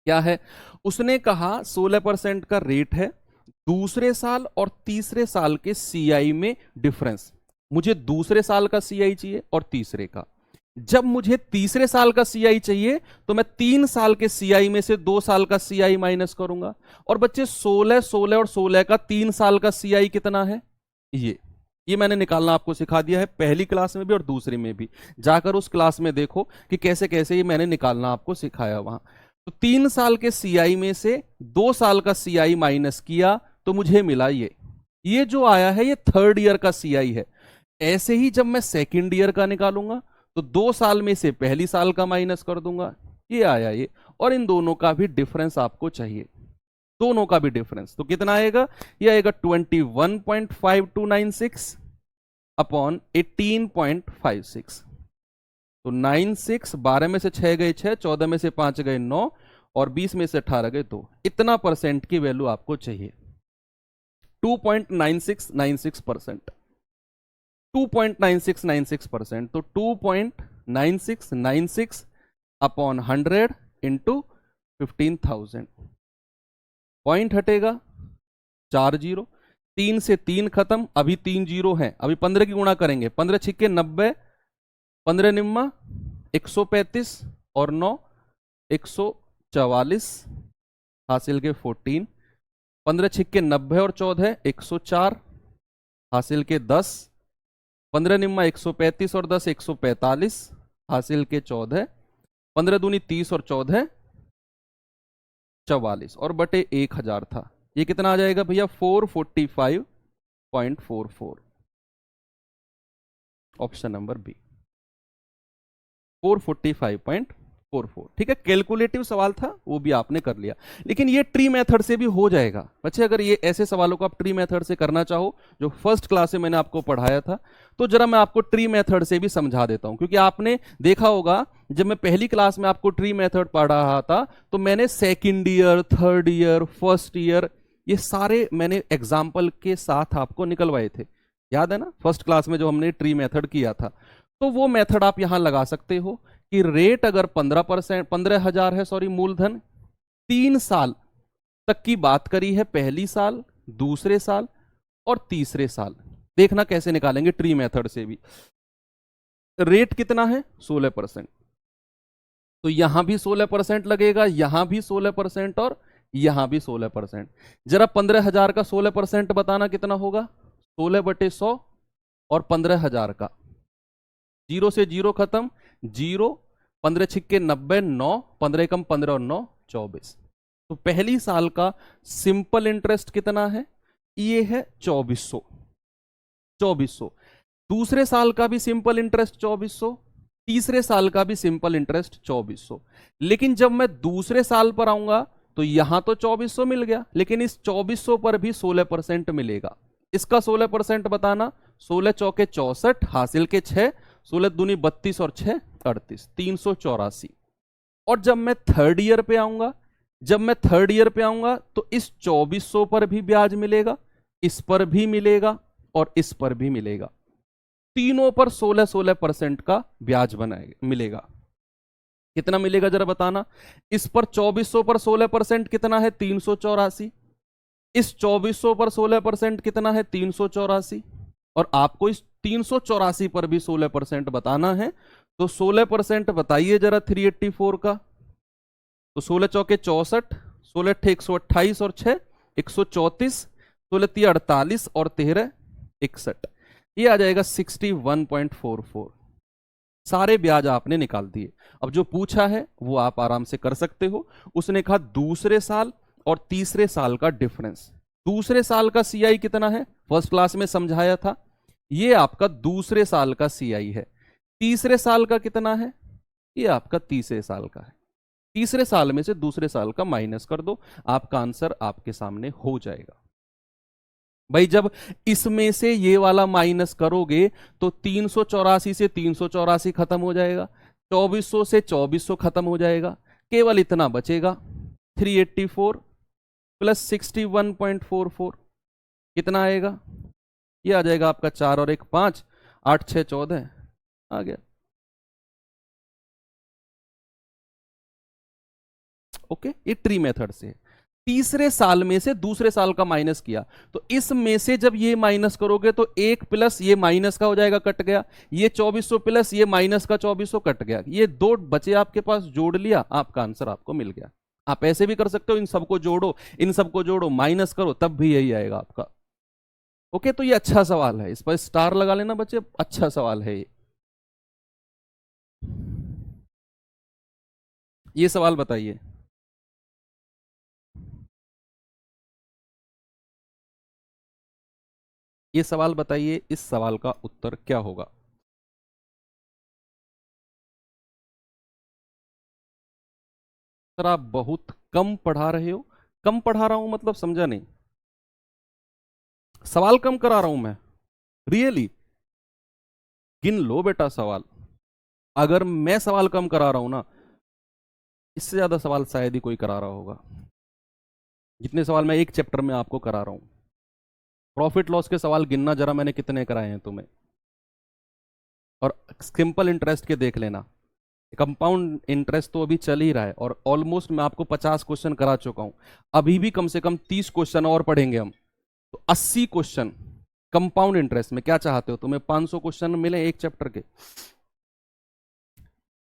क्या है? उसने कहा 16% का रेट है दूसरे साल और तीसरे साल के सीआई में डिफरेंस। मुझे दूसरे साल का सीआई चाहिए और तीसरे का। जब मुझे तीसरे साल का सीआई चाहिए तो मैं 3 साल के सीआई में से 2 साल का सीआई माइनस करूंगा। और बच्चे 16 16 और 16 का 3 साल का सीआई कितना है? ये मैंने निकालना आपको सिखा दिया है पहली क्लास में भी और दूसरी में भी। जाकर उस क्लास में देखो कि कैसे कैसे ये मैंने निकालना आपको सिखाया वहां। तो 3 साल के सीआई में से 2 साल का सीआई माइनस किया तो मुझे मिला ये जो आया है ये थर्ड ईयर का सीआई है। ऐसे ही जब मैं सेकेंड ईयर का निकालूंगा तो 2 साल में से पहली साल का माइनस कर दूंगा, ये आया ये। और इन दोनों का भी डिफरेंस आपको चाहिए, दोनों का भी डिफरेंस। तो कितना आएगा? ये आएगा 21.5296 अपॉन 18.56। तो 96, 12 में से 6 गए 6, 14 में से 5 गए 9 और 20 में से 18 गए 2। इतना परसेंट की वैल्यू आपको चाहिए, 2.9696%। 2.9696%। तो 2.9696 अपॉन 100 इंटू 15,000। पॉइंट हटेगा 4 जीरो, 3 से 3 खत्म, अभी 3 जीरो हैं। अभी 15 की गुणा करेंगे, 15 छिक्के 90, 15 निम्मा 135 और 9 144 हासिल के 14। 15 छिक्के 90 और 14 104 हासिल के 10। 15 निम्मा 135 और 10 145 हासिल के 14। 15 दूनी 30 और 14 44 और बटे 1000 था। ये कितना आ जाएगा भैया? 445.44। Option number B, 445.44। ठीक है, कैलकुलेटिव सवाल था वो भी आपने कर लिया। लेकिन ये ट्री मेथड से भी हो जाएगा बच्चे। अगर ये ऐसे सवालों को आप ट्री मेथड से करना चाहो जो फर्स्ट क्लास में मैंने आपको पढ़ाया था, तो जरा मैं आपको ट्री मेथड से भी समझा देता हूं। क्योंकि आपने देखा होगा जब मैं पहली क्लास में आपको ट्री मेथड पढ़ा रहा था तो मैंने second year, third year, first year ये सारे मैंने एग्जाम्पल के साथ आपको निकलवाए थे। याद है ना फर्स्ट क्लास में जो हमने ट्री मेथड किया था? तो वो मेथड आप यहां लगा सकते हो कि रेट अगर 15%, 15,000 है सॉरी मूलधन, 3 साल तक की बात करी है, पहली साल, दूसरे साल और तीसरे साल। देखना कैसे निकालेंगे ट्री मेथड से भी। रेट कितना है? 16%। तो यहां भी 16% लगेगा, यहां भी 16% और यहां भी 16%। जरा 15,000 का 16% बताना कितना होगा? 16/100 और 15,000 का, 0 से 0 खत्म, 0, 15 छिक्के 90, 9, 15 कम 15 और 9 24। तो पहली साल का सिंपल इंटरेस्ट कितना है? ये है 2400। 2400। दूसरे साल का भी सिंपल इंटरेस्ट 2400, तीसरे साल का भी सिंपल इंटरेस्ट 2400। लेकिन जब मैं दूसरे साल पर आऊंगा तो यहां तो 2400 मिल गया, लेकिन इस 2400 पर भी 16% मिलेगा। इसका 16% बताना। 16 चौके 64, हासिल के 6, 16 दूनी 32 और 6 38, 384। और जब मैं थर्ड ईयर पे आऊंगा तो इस 2400 पर भी ब्याज मिलेगा, इस पर भी मिलेगा और इस पर भी मिलेगा। तीनों पर 16-16% का ब्याज बनाएगा मिलेगा। कितना मिलेगा जरा बताना। इस पर 2400 पर 16% कितना है? 384। इस 2400 पर 16% कितना है? 384। और आपको इस 384 पर भी 16% बताना है, तो 16% बताइए जरा 384 का। तो 16 चौके 64, 16 128 और 6 134, 16 3 48 और 13 61। ये आ जाएगा 61.44। सारे ब्याज आपने निकाल दिए। अब जो पूछा है वो आप आराम से कर सकते हो। उसने कहा दूसरे साल और तीसरे साल का डिफरेंस। दूसरे साल का सीआई कितना है? फर्स्ट क्लास में समझाया था। ये आपका दूसरे साल का सीआई है। तीसरे साल का कितना है? ये आपका तीसरे साल का है। तीसरे साल में से दूसरे साल का माइनस कर दो, आपका आंसर आपके सामने हो जाएगा। भाई जब इसमें से ये वाला माइनस करोगे तो 384 से 384 खत्म हो जाएगा, 2400 से 2400 खत्म हो जाएगा, केवल इतना बचेगा 384 प्लस 61.44। कितना आएगा? ये आ जाएगा आपका 4 और 1 5, 8 6 14 आ गया। ओके, ये ट्री मेथड से। तीसरे साल में से दूसरे साल का माइनस किया, तो इसमें से जब ये माइनस करोगे तो 1 प्लस ये माइनस का हो जाएगा, कट गया। ये 2400 प्लस ये माइनस का 2400 कट गया। ये दो बचे आपके पास, जोड़ लिया, आपका आंसर आपको मिल गया। आप ऐसे भी कर सकते हो, इन सबको जोड़ो, इन सबको जोड़ो, माइनस करो, तब भी यही आएगा आपका। ओके, तो ये अच्छा सवाल है, इस पर स्टार लगा लेना बच्चे, अच्छा सवाल है ये सवाल बताइए। ये सवाल बताइए, इस सवाल का उत्तर क्या होगा? सर आप बहुत कम पढ़ा रहे हो। कम पढ़ा रहा हूं मतलब समझा नहीं। सवाल कम करा रहा हूं मैं? रियली? गिन लो बेटा सवाल। अगर मैं सवाल कम करा रहा हूं ना, इससे ज्यादा सवाल शायद ही कोई करा रहा होगा, जितने सवाल मैं एक चैप्टर में आपको करा रहा हूं। प्रॉफिट लॉस के सवाल गिनना जरा, मैंने कितने कराए हैं तुम्हें। और सिंपल इंटरेस्ट के देख लेना। कंपाउंड इंटरेस्ट तो अभी चल ही रहा है और ऑलमोस्ट मैं आपको 50 क्वेश्चन करा चुका हूं। अभी भी कम से कम 30 क्वेश्चन और पढ़ेंगे हम, तो 80 क्वेश्चन कंपाउंड इंटरेस्ट में। क्या चाहते हो, तुम्हें 500 क्वेश्चन मिले एक चैप्टर के?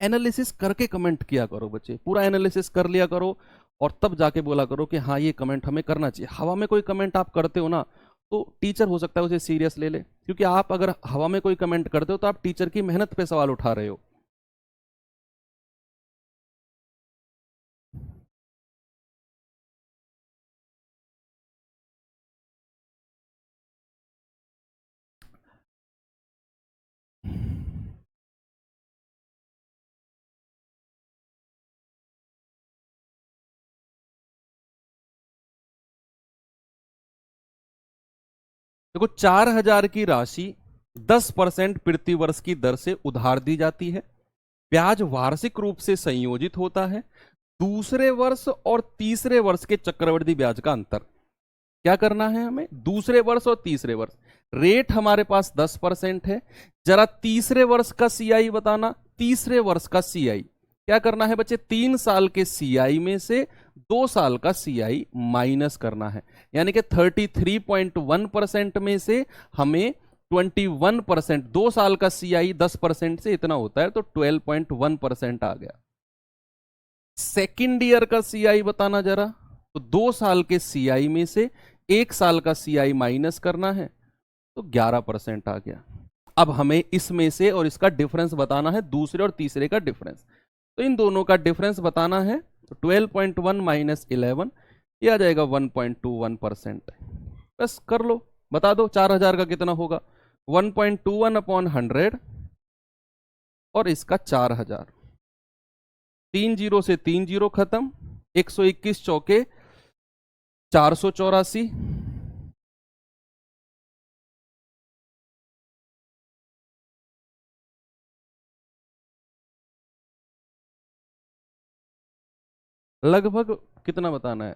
एनालिसिस करके कमेंट किया करो बच्चे, पूरा एनालिसिस कर लिया करो और तब जाके बोला करो कि हाँ ये कमेंट हमें करना चाहिए। हवा में कोई कमेंट आप करते हो ना, तो टीचर हो सकता है उसे सीरियस ले ले, क्योंकि आप अगर हवा में कोई कमेंट करते हो तो आप टीचर की मेहनत पे सवाल उठा रहे हो। देखो, 4000 की राशि 10% प्रति वर्ष की दर से उधार दी जाती है। ब्याज वार्षिक रूप से संयोजित होता है। दूसरे वर्ष और तीसरे वर्ष के चक्रवृद्धि ब्याज का अंतर क्या करना है हमें? दूसरे वर्ष और तीसरे वर्ष। रेट हमारे पास 10% है। जरा तीसरे वर्ष का सीआई बताना। तीसरे वर्ष का सीआई क्या करना है बच्चे? 3 साल के सीआई में से 2 साल का सीआई माइनस करना है। यानी कि 33.1% में से हमें 21%, 2 साल का सीआई 10% से इतना होता है, तो 12.1% आ गया। सेकेंड ईयर का सीआई बताना जरा। तो 2 साल के सीआई में से 1 साल का सीआई माइनस करना है, तो 11% आ गया। अब हमें इसमें से और इसका डिफरेंस बताना है, दूसरे और तीसरे का डिफरेंस। तो इन दोनों का डिफरेंस बताना है, तो 12.1 माइनस 11, ये आ जाएगा 1.21%। बस कर लो, बता दो 4000 का कितना होगा। 1.21 अपॉन 100 और इसका 4000। 3 जीरो से 3 जीरो खत्म, 121 चौके 484, लगभग कितना बताना है?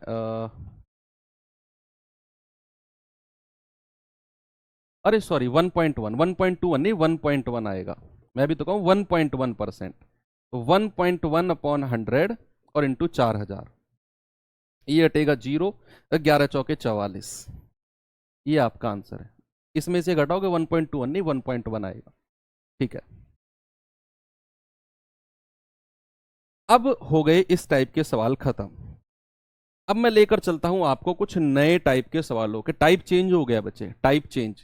अरे सॉरी, 1.1, 1.21 नहीं, 1.1 आएगा। मैं भी तो कहूँ 1.1%। तो 1.1 अपॉन 100 और इंटू 4000, ये हटेगा 0, 11 चौके 44, ये आपका आंसर है। इसमें से घटाओगे 1.21 नहीं, 1.1 आएगा। ठीक है, अब हो गए इस टाइप के सवाल खत्म। अब मैं लेकर चलता हूं आपको कुछ नए टाइप के सवालों के। टाइप चेंज हो गया बच्चे, टाइप चेंज,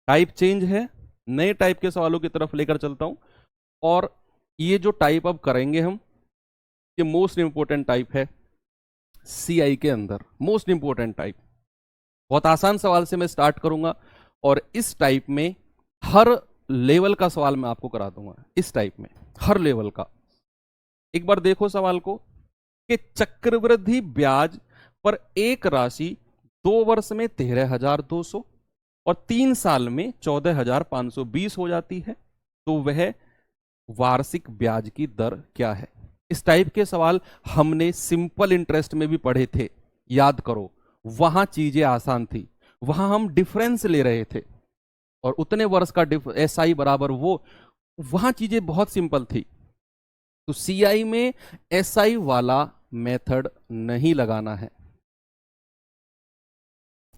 टाइप चेंज है। नए टाइप के सवालों की तरफ लेकर चलता हूं। और ये जो टाइप अब करेंगे हम, ये मोस्ट इंपोर्टेंट टाइप है सीआई के अंदर, मोस्ट इंपोर्टेंट टाइप। बहुत आसान सवाल से मैं स्टार्ट करूंगा और इस टाइप में हर लेवल का सवाल मैं आपको करा दूंगा। इस टाइप में हर लेवल का। एक बार देखो सवाल को कि चक्रवृद्धि ब्याज पर एक राशि 2 वर्ष में 13,200 और 3 साल में 14,520 हो जाती है, तो वह वार्षिक ब्याज की दर क्या है? इस टाइप के सवाल हमने सिंपल इंटरेस्ट में भी पढ़े थे, याद करो। वहां चीजें आसान थी, वहां हम डिफरेंस ले रहे थे और उतने वर्ष का एसआई बराबर वो, वहां चीजें बहुत सिंपल थी। तो सीआई में एसआई वाला मेथड नहीं लगाना है,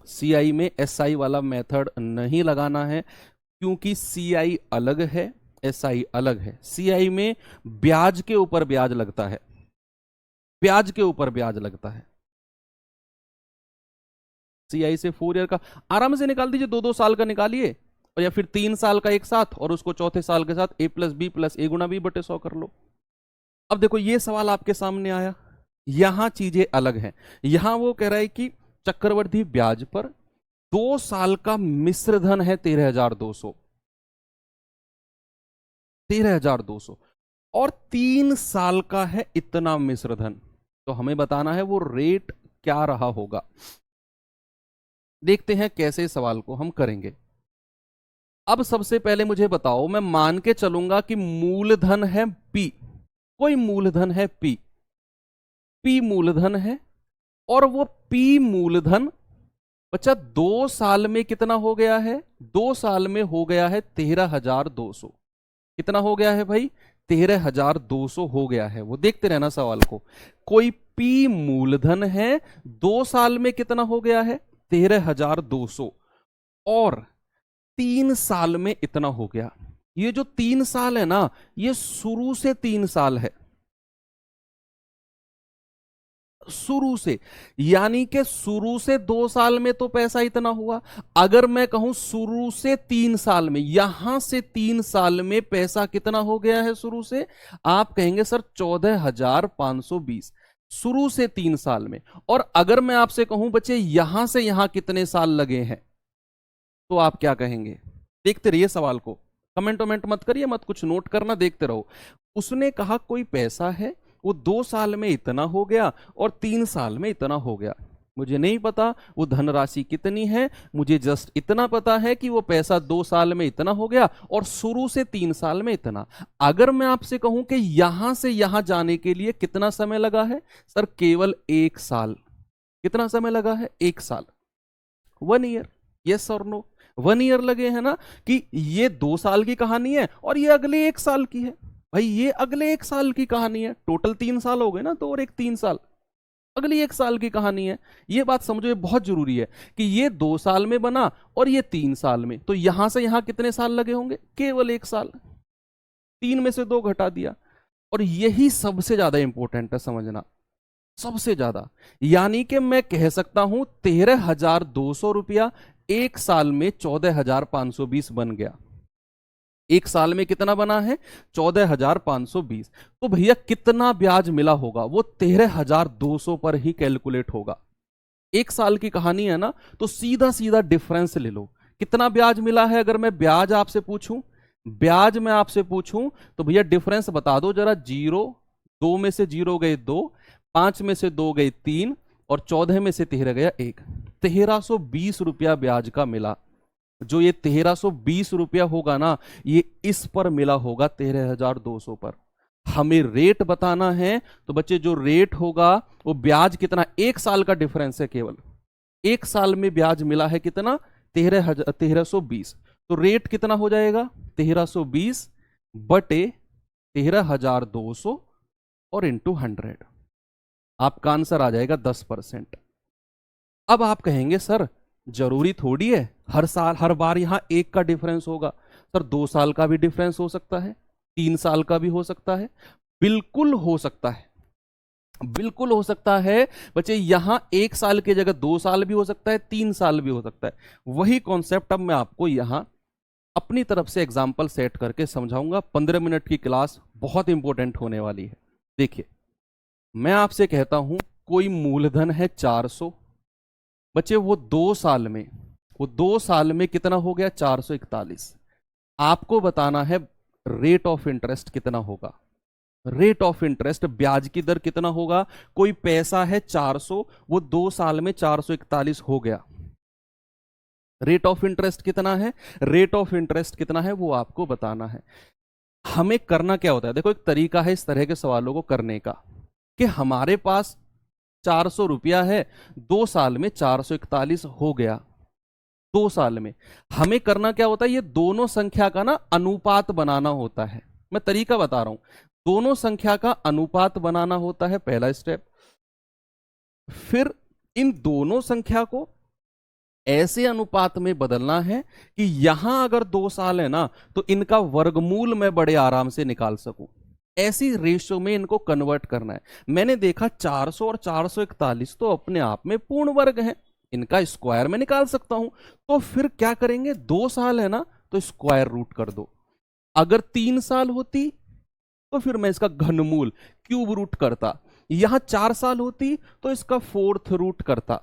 सीआई में एसआई वाला मेथड नहीं लगाना है, क्योंकि सीआई अलग है, एसआई अलग है। सीआई में ब्याज के ऊपर ब्याज लगता है, ब्याज के ऊपर ब्याज लगता है। सीआई से 4 ईयर का आराम से निकाल दीजिए, 2-2 साल का निकालिए, और या फिर 3 साल का एक साथ और उसको चौथे साल के साथ a+b+a×b/100 कर लो। अब देखो ये सवाल आपके सामने आया, यहां चीजें अलग हैं। यहां वो कह रहा है कि चक्रवृद्धि ब्याज पर 2 साल का मिश्र धन है 13,200, 13,200 और 3 साल का है इतना मिश्र धन। तो हमें बताना है वो रेट क्या रहा होगा। देखते हैं कैसे सवाल को हम करेंगे। अब सबसे पहले मुझे बताओ, मैं मान के चलूंगा कि मूलधन है P, कोई मूलधन है P, P मूलधन है, और वो P मूलधन बच्चा 2 साल में कितना हो गया है? 2 साल में हो गया है 13,200। कितना हो गया है भाई? 13,200 हो गया है। वो देखते रहना सवाल को। कोई P मूलधन है, 2 साल में कितना हो गया है? 13,200, और 3 साल में इतना हो गया। ये जो 3 साल है ना, ये शुरू से 3 साल है, शुरू से, यानी कि शुरू से 2 साल में तो पैसा इतना हुआ। अगर मैं कहूं शुरू से 3 साल में, यहां से 3 साल में पैसा कितना हो गया है शुरू से? आप कहेंगे सर 14,520, शुरू से 3 साल में। और अगर मैं आपसे कहूं बच्चे यहां से यहां कितने साल लगे हैं, तो आप क्या कहेंगे? देखते रहिए सवाल को, कमेंट वमेंट मत करिए, मत कुछ नोट करना, देखते रहो। उसने कहा कोई पैसा है, वो 2 साल में इतना हो गया और 3 साल में इतना हो गया। मुझे नहीं पता वो धनराशि कितनी है, मुझे जस्ट इतना पता है कि वो पैसा 2 साल में इतना हो गया और शुरू से 3 साल में इतना। अगर मैं आपसे कहूं कि यहां से यहां जाने के लिए कितना समय लगा है, सर केवल 1 साल। कितना समय लगा है? 1 साल, 1 ईयर। यस और नो? 1 ईयर लगे हैं ना, कि ये 2 साल की कहानी है और ये अगले 1 साल की है। भाई ये अगले 1 साल की कहानी है, टोटल 3 साल हो गए ना, तो और एक 3 साल, अगली 1 साल की कहानी है। ये बात समझो, ये बहुत जरूरी है कि ये 2 साल में बना और ये 3 साल में, तो यहां से यहां कितने साल लगे होंगे? केवल 1 साल। 3 में से 2 घटा दिया। और यही सबसे ज्यादा इंपॉर्टेंट है समझना, सबसे ज्यादा। यानी कि मैं कह सकता हूं 13,200 रुपया 1 साल में 14,520 बन गया। 1 साल में कितना बना है? 14,520। तो भैया कितना ब्याज मिला होगा? वो 13,200 पर ही कैलकुलेट होगा। 1 साल की कहानी है ना, तो सीधा सीधा डिफरेंस ले लो। कितना ब्याज मिला है? अगर मैं ब्याज आपसे पूछूं, ब्याज मैं आपसे पूछूं, तो भैया डिफरेंस बता दो जरा। 0, 2 में से 0 गए 2, 5 में से 2 गए 3, और 14 में से 13 गया 1। 1320 रुपया ब्याज का मिला। जो ये 1320 रुपया होगा ना, ये इस पर मिला होगा 13,200 पर। हमें रेट बताना है, तो बच्चे जो रेट होगा वो ब्याज कितना, 1 साल का डिफरेंस है केवल, 1 साल में ब्याज मिला है कितना, 1320। तो रेट कितना हो जाएगा, 1320 बटे 13,200 और इंटू 100, आपका आंसर आ जाएगा 10%। अब आप कहेंगे सर जरूरी थोड़ी है हर साल हर बार यहां 1 का डिफरेंस होगा, सर 2 साल का भी डिफरेंस हो सकता है, 3 साल का भी हो सकता है। बिल्कुल हो सकता है, बिल्कुल हो सकता है बच्चे, यहां 1 साल की जगह 2 साल भी हो सकता है, 3 साल भी हो सकता है। वही कॉन्सेप्ट अब मैं आपको यहां अपनी तरफ से एग्जाम्पल सेट करके समझाऊंगा। 15 मिनट की क्लास बहुत इंपॉर्टेंट होने वाली है। देखिए, मैं आपसे कहता हूं कोई मूलधन है 400, बच्चे वो 2 साल में कितना हो गया, 441। आपको बताना है रेट ऑफ इंटरेस्ट कितना होगा, रेट ऑफ इंटरेस्ट ब्याज की दर कितना होगा। कोई पैसा है 400, वो 2 साल में 441 हो गया। रेट ऑफ इंटरेस्ट कितना है, रेट ऑफ इंटरेस्ट कितना है वो आपको बताना है। हमें करना क्या होता है, देखो एक तरीका है इस तरह के सवालों को करने का, कि हमारे पास 400 रुपया है, 2 साल में 441 हो गया। 2 साल में हमें करना क्या होता है, ये दोनों संख्या का ना अनुपात बनाना होता है। मैं तरीका बता रहा हूं, दोनों संख्या का अनुपात बनाना होता है पहला स्टेप। फिर इन दोनों संख्या को ऐसे अनुपात में बदलना है कि यहां अगर 2 साल है ना, तो इनका वर्गमूल मैं बड़े आराम से निकाल सकूं। ऐसी रेशियो में इनको कन्वर्ट करना है। मैंने देखा 400 और 441 तो अपने आप में पूर्ण वर्ग हैं, इनका स्क्वायर में निकाल सकता हूं। तो फिर क्या करेंगे, 2 साल है ना तो स्क्वायर रूट कर दो। अगर 3 साल होती तो फिर मैं इसका घनमूल क्यूब रूट करता। यहां 4 साल होती तो इसका फोर्थ रूट करता,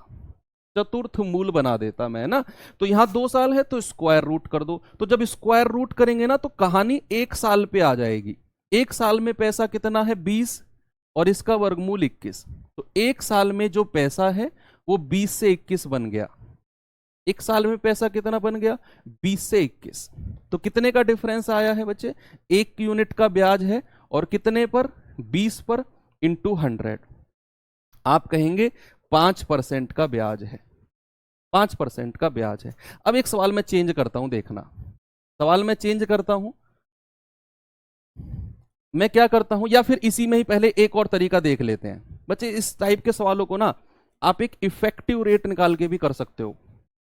चतुर्थ मूल बना देता मैं ना। तो यहां 2 साल है तो स्क्वायर रूट कर दो। तो जब स्क्वायर रूट करेंगे ना तो कहानी 1 साल पे आ जाएगी। 1 साल में पैसा कितना है, 20, और इसका वर्गमूल 21। तो 1 साल में जो पैसा है वो 20 से 21 बन गया। 1 साल में पैसा कितना बन गया, 20 से 21। तो कितने का डिफरेंस आया है बच्चे, 1 यूनिट का ब्याज है, और कितने पर, 20 पर, इंटू 100। आप कहेंगे 5% का ब्याज है, 5% का ब्याज है। अब एक सवाल मैं चेंज करता हूं, देखना सवाल मैं चेंज करता हूं। मैं क्या करता हूं, या फिर इसी में ही पहले एक और तरीका देख लेते हैं बच्चे। इस टाइप के सवालों को ना आप एक इफेक्टिव रेट निकाल के भी कर सकते हो।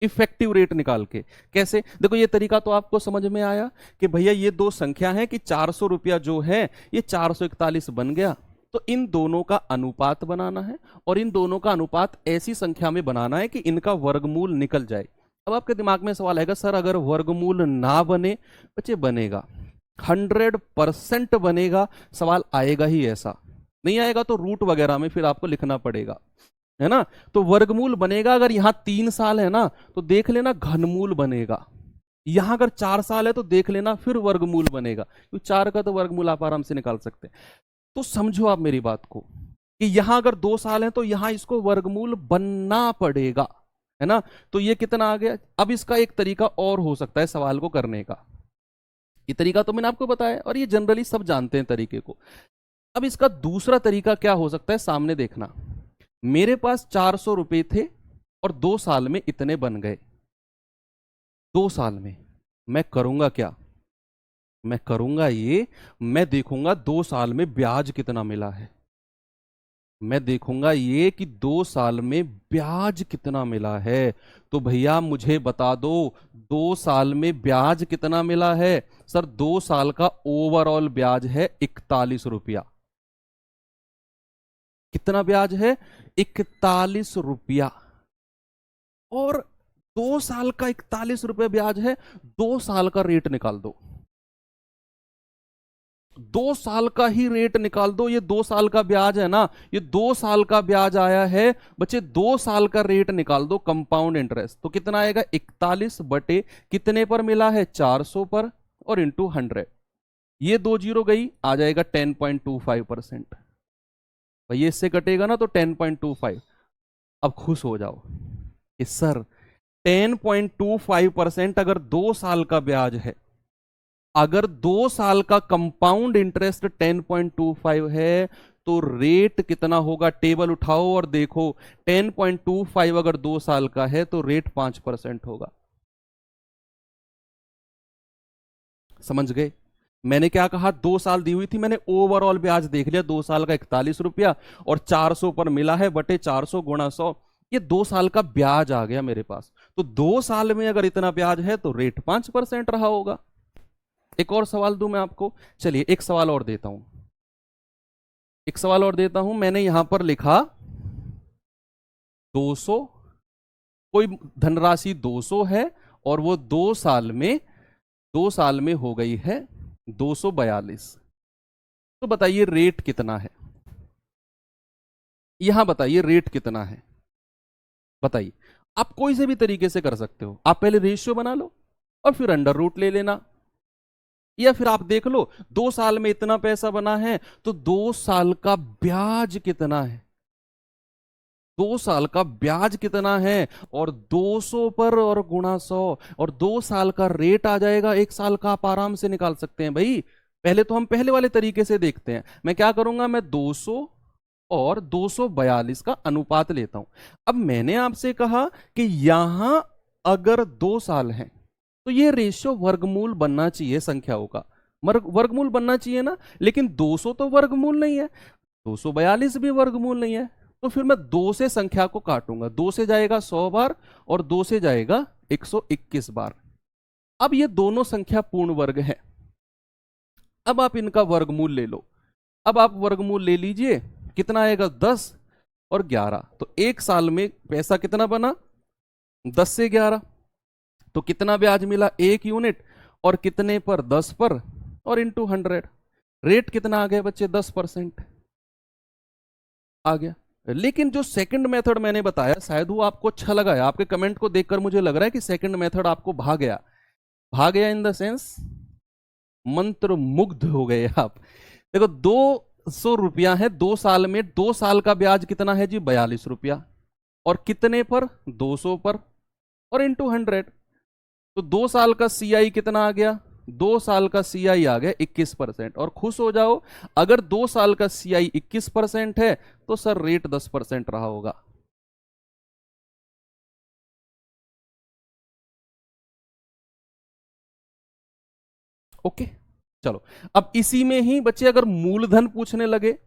इफेक्टिव रेट निकाल के कैसे, देखो ये तरीका तो आपको समझ में आया कि भैया ये दो संख्या है कि 400 रुपया जो है ये 441 बन गया। तो इन दोनों का अनुपात बनाना है, और इन दोनों का अनुपात ऐसी संख्या में बनाना है कि इनका वर्गमूल निकल जाए। अब आपके दिमाग में सवाल आएगा, सर अगर वर्गमूल ना बने, बच्चे बनेगा, 100% बनेगा। सवाल आएगा ही ऐसा, नहीं आएगा तो रूट वगैरह में फिर आपको लिखना पड़ेगा, है ना। तो वर्गमूल बनेगा। अगर यहां 3 साल है ना तो देख लेना घनमूल बनेगा। यहां अगर 4 साल है तो देख लेना फिर वर्गमूल बनेगा, क्योंकि 4 का तो वर्गमूल आप आराम से निकाल सकते हैं। तो समझो आप मेरी बात को, कि यहां अगर 2 साल है तो यहां इसको वर्गमूल बनना पड़ेगा, है ना। तो ये कितना आ गया। अब इसका एक तरीका और हो सकता है सवाल को करने का। ये तरीका तो मैंने आपको बताया और ये जनरली सब जानते हैं तरीके को। अब इसका दूसरा तरीका क्या हो सकता है, सामने देखना। मेरे पास 400 रुपए थे और 2 साल में इतने बन गए। 2 साल में मैं करूंगा क्या, मैं करूंगा ये, मैं देखूंगा 2 साल में ब्याज कितना मिला है। मैं देखूंगा ये कि 2 साल में ब्याज कितना मिला है। तो भैया मुझे बता दो 2 साल में ब्याज कितना मिला है। सर 2 साल का ओवरऑल ब्याज है 41 रुपया। कितना ब्याज है, 41 रुपया। और 2 साल का 41 रुपया ब्याज है। 2 साल का रेट निकाल दो, 2 साल का ही रेट निकाल दो। ये 2 साल का ब्याज है ना, ये 2 साल का ब्याज आया है बच्चे। 2 साल का रेट निकाल दो कंपाउंड इंटरेस्ट, तो कितना आएगा, 41 बटे कितने पर मिला है, 400 पर, और इंटू 100। ये 2 जीरो गई, आ जाएगा 10.25%। ये इससे कटेगा ना तो 10.25। अब खुश हो जाओ कि सर 10.25% अगर 2 साल का ब्याज है, अगर 2 साल का कंपाउंड इंटरेस्ट 10.25 है तो रेट कितना होगा? टेबल उठाओ और देखो, 10.25 अगर 2 साल का है तो रेट 5% होगा। समझ गए? मैंने क्या कहा? 2 साल दी हुई थी, मैंने ओवरऑल ब्याज देख लिया, 2 साल का 41 रुपया और 400 पर मिला है बटे 400 गुणा 100, ये 2 साल का ब्याज आ गया मेरे पास। तो 2 साल में अगर इतना ब्याज है तो रेट 5% रहा होगा। एक और सवाल दूं मैं आपको? चलिए एक सवाल और देता हूं, एक सवाल और देता हूं। मैंने यहां पर लिखा 200, कोई धनराशि 200 है और वो 2 साल में हो गई है 242। तो बताइए रेट कितना है? यहां बताइए रेट कितना है, बताइए। आप कोई से भी तरीके से कर सकते हो, आप पहले रेशियो बना लो और फिर अंडर रूट ले लेना, या फिर आप देख लो 2 साल में इतना पैसा बना है तो 2 साल का ब्याज कितना है, 2 साल का ब्याज कितना है, और 200 पर और गुणा 100, और 2 साल का रेट आ जाएगा। 1 साल का आप आराम से निकाल सकते हैं भाई। पहले तो हम पहले वाले तरीके से देखते हैं। मैं क्या करूंगा, मैं 200 और 242 का अनुपात लेता हूं। अब मैंने आपसे कहा कि यहां अगर 2 साल है तो ये रेशियो वर्गमूल बनना चाहिए संख्याओं का, वर्गमूल बनना चाहिए ना। लेकिन 200 तो वर्गमूल नहीं है, 242 भी वर्गमूल नहीं है। तो फिर मैं 2 से संख्या को काटूंगा, 2 से जाएगा 100 बार और 2 से जाएगा 121 बार। अब ये दोनों संख्या पूर्ण वर्ग है। अब आप इनका वर्गमूल ले लो। अब आप वर्गमूल ले लीजिए, कितना आएगा? 10 और 11। तो 1 साल में पैसा कितना बना? 10 से 11। तो कितना ब्याज मिला? 1 यूनिट, और कितने पर? 10 पर, और इंटू 100। रेट कितना आ गया बच्चे? 10% आ गया। लेकिन जो सेकंड मेथड मैंने बताया, शायद वो आपको अच्छा लगा है। आपके कमेंट को देखकर मुझे लग रहा है कि सेकंड मेथड आपको भा गया। भा गया इन द सेंस मंत्र मुग्ध हो गए आप। देखो 200 रुपया है 2 साल में, 2 साल का ब्याज कितना है जी? 42 रुपया, और कितने पर? 200 पर, और इंटू 100। तो 2 साल का सीआई कितना आ गया? 2 साल का सीआई आ गया 21%। और खुश हो जाओ, अगर 2 साल का सीआई 21% है तो सर रेट 10% रहा होगा। ओके, चलो। अब इसी में ही बच्चे अगर मूलधन पूछने लगे,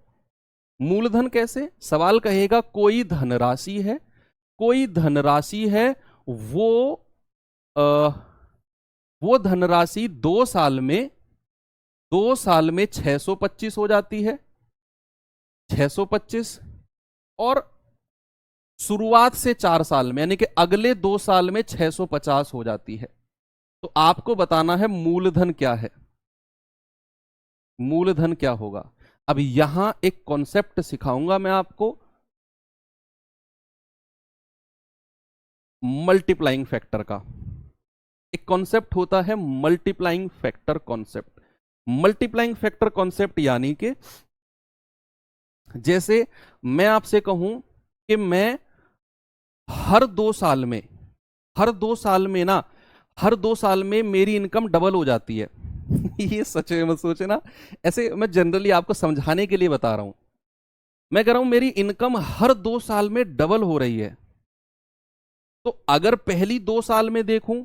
मूलधन कैसे? सवाल कहेगा कोई धनराशि है, कोई धनराशि है, वो आ, वो धनराशि 2 साल में 625 हो जाती है, 625, और शुरुआत से 4 साल में यानी कि अगले 2 साल में 650 हो जाती है। तो आपको बताना है मूलधन क्या है, मूलधन क्या होगा। अब यहां एक कॉन्सेप्ट सिखाऊंगा मैं आपको, मल्टीप्लाइंग फैक्टर का। एक कॉन्सेप्ट होता है multiplying factor concept. Multiplying factor concept यानी कि जैसे मैं आपसे कहूं कि मैं हर 2 साल में, हर 2 साल में ना, हर 2 साल में मेरी इनकम डबल हो जाती है। ये सच में मत सोचे ना, ऐसे मैं जनरली आपको समझाने के लिए बता रहा हूं। मैं कह रहा हूं मेरी इनकम हर 2 साल में डबल हो रही है। तो अगर पहली 2 साल में देखूं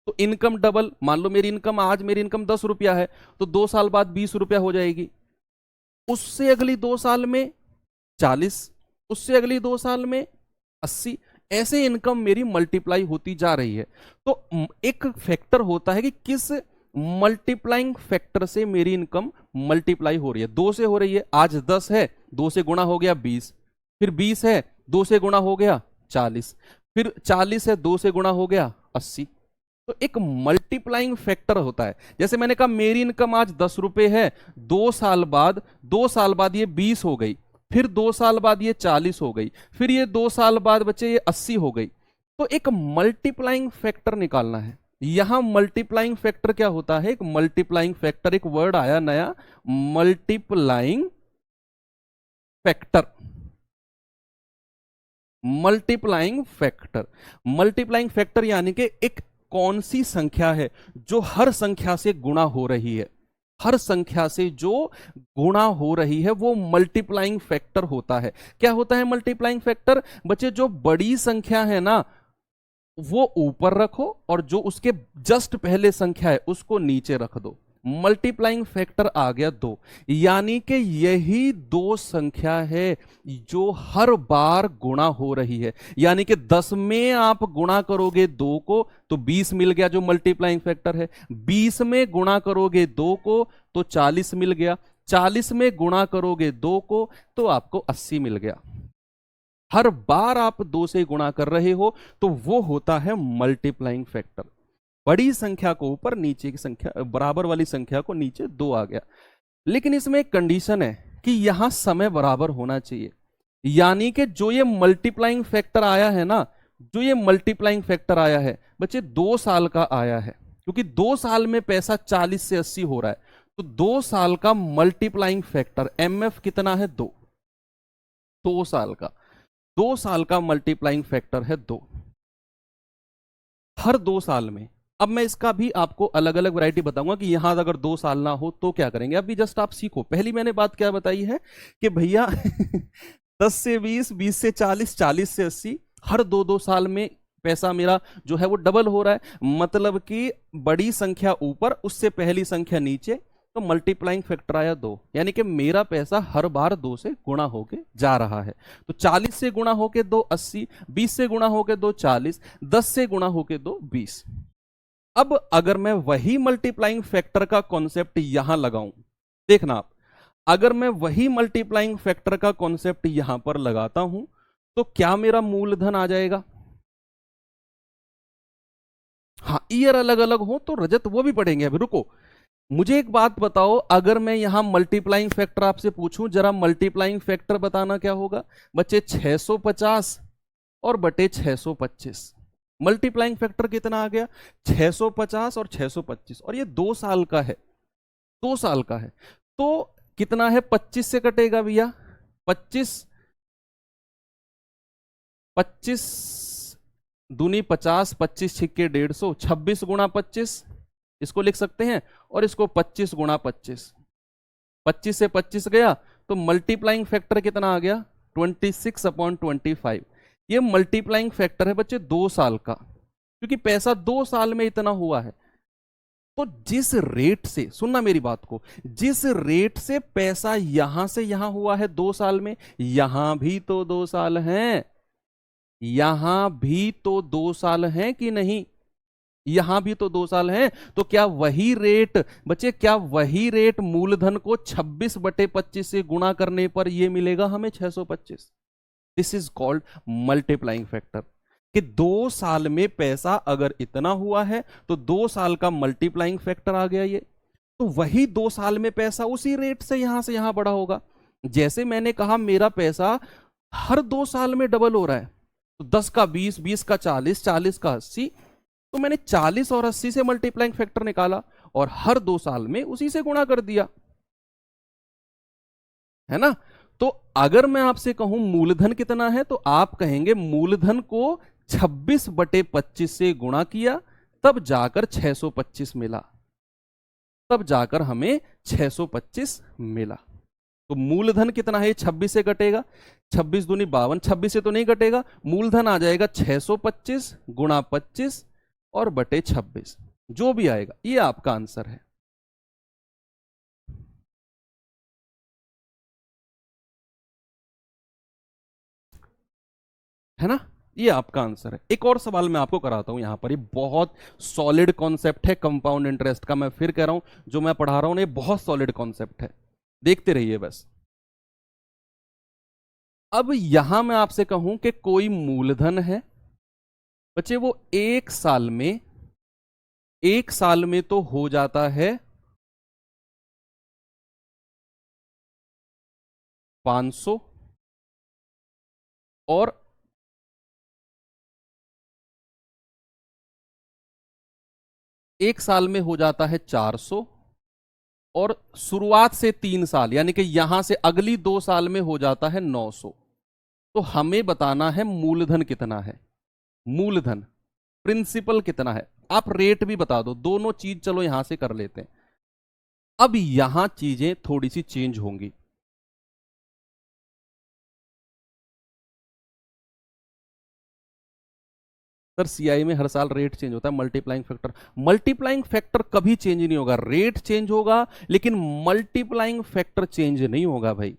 तो इनकम डबल, मान लो मेरी इनकम, आज मेरी इनकम 10 रुपया है तो 2 साल बाद 20 रुपया हो जाएगी। उससे अगली 2 साल में 40, उससे अगली 2 साल में 80, ऐसे इनकम मेरी मल्टीप्लाई होती जा रही है। तो एक फैक्टर होता है कि किस मल्टीप्लाइंग फैक्टर से मेरी इनकम मल्टीप्लाई हो रही है। 2 से हो रही है, आज 10 है, 2 से गुणा हो गया 20, फिर 20 है, 2 से गुणा हो गया 40, फिर 40 है, 2 से गुणा हो गया 80। तो एक मल्टीप्लाइंग फैक्टर होता है। जैसे मैंने कहा मेरी इनकम आज 10 रुपए है, 2 साल बाद ये 20 हो गई, फिर 2 साल बाद ये 40 हो गई, फिर ये 2 साल बाद बच्चे ये 80 हो गई। तो एक मल्टीप्लाइंग फैक्टर निकालना है। यहां मल्टीप्लाइंग फैक्टर क्या होता है? एक मल्टीप्लाइंग फैक्टर, एक वर्ड आया नया, multiplying factor. Multiplying factor, multiplying factor यानी कि एक कौन सी संख्या है जो हर संख्या से गुणा हो रही है। हर संख्या से जो गुणा हो रही है वो मल्टीप्लाइंग फैक्टर होता है। क्या होता है मल्टीप्लाइंग फैक्टर? बच्चे जो बड़ी संख्या है ना वो ऊपर रखो और जो उसके जस्ट पहले संख्या है उसको नीचे रख दो। मल्टीप्लाइंग फैक्टर आ गया 2, यानी कि यही दो संख्या है जो हर बार गुणा हो रही है। यानी कि 10 में आप गुणा करोगे 2 को तो 20 मिल गया जो मल्टीप्लाइंग फैक्टर है। 20 में गुणा करोगे 2 को तो 40 मिल गया। 40 में गुणा करोगे 2 को तो आपको 80 मिल गया। हर बार आप 2 से गुणा कर रहे हो तो वो होता है मल्टीप्लाइंग फैक्टर। बड़ी संख्या को ऊपर, नीचे की संख्या बराबर वाली संख्या को नीचे, 2 आ गया। लेकिन इसमें एक कंडीशन है कि यहां समय बराबर होना चाहिए। यानी कि जो ये मल्टीप्लाइंग फैक्टर आया है ना, जो ये मल्टीप्लाइंग फैक्टर आया है बच्चे 2 साल का आया है, क्योंकि 2 साल में पैसा 40 से 80 हो रहा है। तो 2 साल का मल्टीप्लाइंग फैक्टर एमएफ कितना है? 2। 2 साल का, 2 साल का मल्टीप्लाइंग फैक्टर है 2। हर 2 साल में। अब मैं इसका भी आपको अलग अलग वैरायटी बताऊंगा कि यहां अगर 2 साल ना हो तो क्या करेंगे। अभी जस्ट आप सीखो। पहली मैंने बात क्या बताई है कि भैया 10 से 20, 20 से 40, 40 से 80, हर 2-2 साल में पैसा मेरा जो है वो डबल हो रहा है। मतलब कि बड़ी संख्या ऊपर, उससे पहली संख्या नीचे, तो मल्टीप्लाइंग फैक्टर आया 2, यानी कि मेरा पैसा हर बार 2 से गुणा होके जा रहा है। तो 40 से गुणा होके 2 80, 20 से गुणा होके 2 40, 10 से गुणा होके 2 20। अब अगर मैं वही मल्टीप्लाइंग फैक्टर का कॉन्सेप्ट यहां लगाऊं, देखना आप, अगर मैं वही मल्टीप्लाइंग फैक्टर का कॉन्सेप्ट यहां पर लगाता हूं तो क्या मेरा मूलधन आ जाएगा? हाँ, ईयर अलग अलग हो तो रजत वो भी पढ़ेंगे। अभी रुको, मुझे एक बात बताओ, अगर मैं यहां मल्टीप्लाइंग फैक्टर आपसे पूछूं, जरा मल्टीप्लाइंग फैक्टर बताना क्या होगा बच्चे? 650 और बटे 625। मल्टीप्लाइंग फैक्टर कितना आ गया? 650 और 625, और ये 2 साल का है। 2 साल का है तो कितना है? 25 से कटेगा भैया। 25, 25 दूनी 50, 25 छिक्के 150, 26 गुणा 25 इसको लिख सकते हैं, और इसको 25 गुणा 25। 25 से 25 गया तो मल्टीप्लाइंग फैक्टर कितना आ गया? 26/25। ये मल्टीप्लाइंग फैक्टर है बच्चे 2 साल का, क्योंकि पैसा 2 साल में इतना हुआ है। तो जिस रेट से, सुनना मेरी बात को, जिस रेट से पैसा यहां से यहां हुआ है 2 साल में, यहां भी तो 2 साल हैं। यहां भी तो 2 साल हैं कि नहीं? यहां भी तो 2 साल हैं। तो क्या वही रेट बच्चे, क्या वही रेट मूलधन को 26/25 से गुणा करने पर यह मिलेगा हमें 625? This is called multiplying factor. कि 2 साल में पैसा अगर इतना हुआ है तो 2 साल का मल्टीप्लाइंग फैक्टर आ गया ये। तो वही 2 साल में पैसा उसी रेट से यहां बढ़ा होगा। जैसे मैंने कहा मेरा पैसा हर 2 साल में डबल हो रहा है, तो 10 का 20, 20 का 40, 40 का 80, तो मैंने 40 और 80 से मल्टीप्लाइंग फैक्टर निकाला और हर 2 साल में उसी से गुणा कर दिया, है ना। तो अगर मैं आपसे कहूं मूलधन कितना है तो आप कहेंगे मूलधन को 26/25 से गुणा किया, तब जाकर 625 मिला, तब जाकर हमें 625 मिला। तो मूलधन कितना है? 26 से कटेगा, 26 दूनी 52, 26 से तो नहीं कटेगा, मूलधन आ जाएगा 625 गुणा 25 और बटे 26, जो भी आएगा ये आपका आंसर है ना। ये आपका आंसर है। एक और सवाल मैं आपको कराता हूं यहां पर, ये बहुत सॉलिड कॉन्सेप्ट है कंपाउंड इंटरेस्ट का। मैं फिर कह रहा हूं, जो मैं पढ़ा रहा हूं ये बहुत सॉलिड कॉन्सेप्ट है, देखते रहिए बस। अब यहां मैं आपसे कहूं कि कोई मूलधन है बच्चे, वो 1 साल में तो हो जाता है 500 और 1 साल में हो जाता है 400 और शुरुआत से 3 साल यानी कि यहां से अगली 2 साल में हो जाता है 900। तो हमें बताना है मूलधन कितना है। मूलधन, प्रिंसिपल कितना है। आप रेट भी बता दो, दोनों चीज चलो यहां से कर लेते हैं। अब यहां चीजें थोड़ी सी चेंज होंगी। सर सीआई में हर साल रेट चेंज होता है, मल्टीप्लाइंग फैक्टर कभी चेंज नहीं होगा, रेट चेंज होगा लेकिन मल्टीप्लाइंग फैक्टर चेंज नहीं होगा भाई।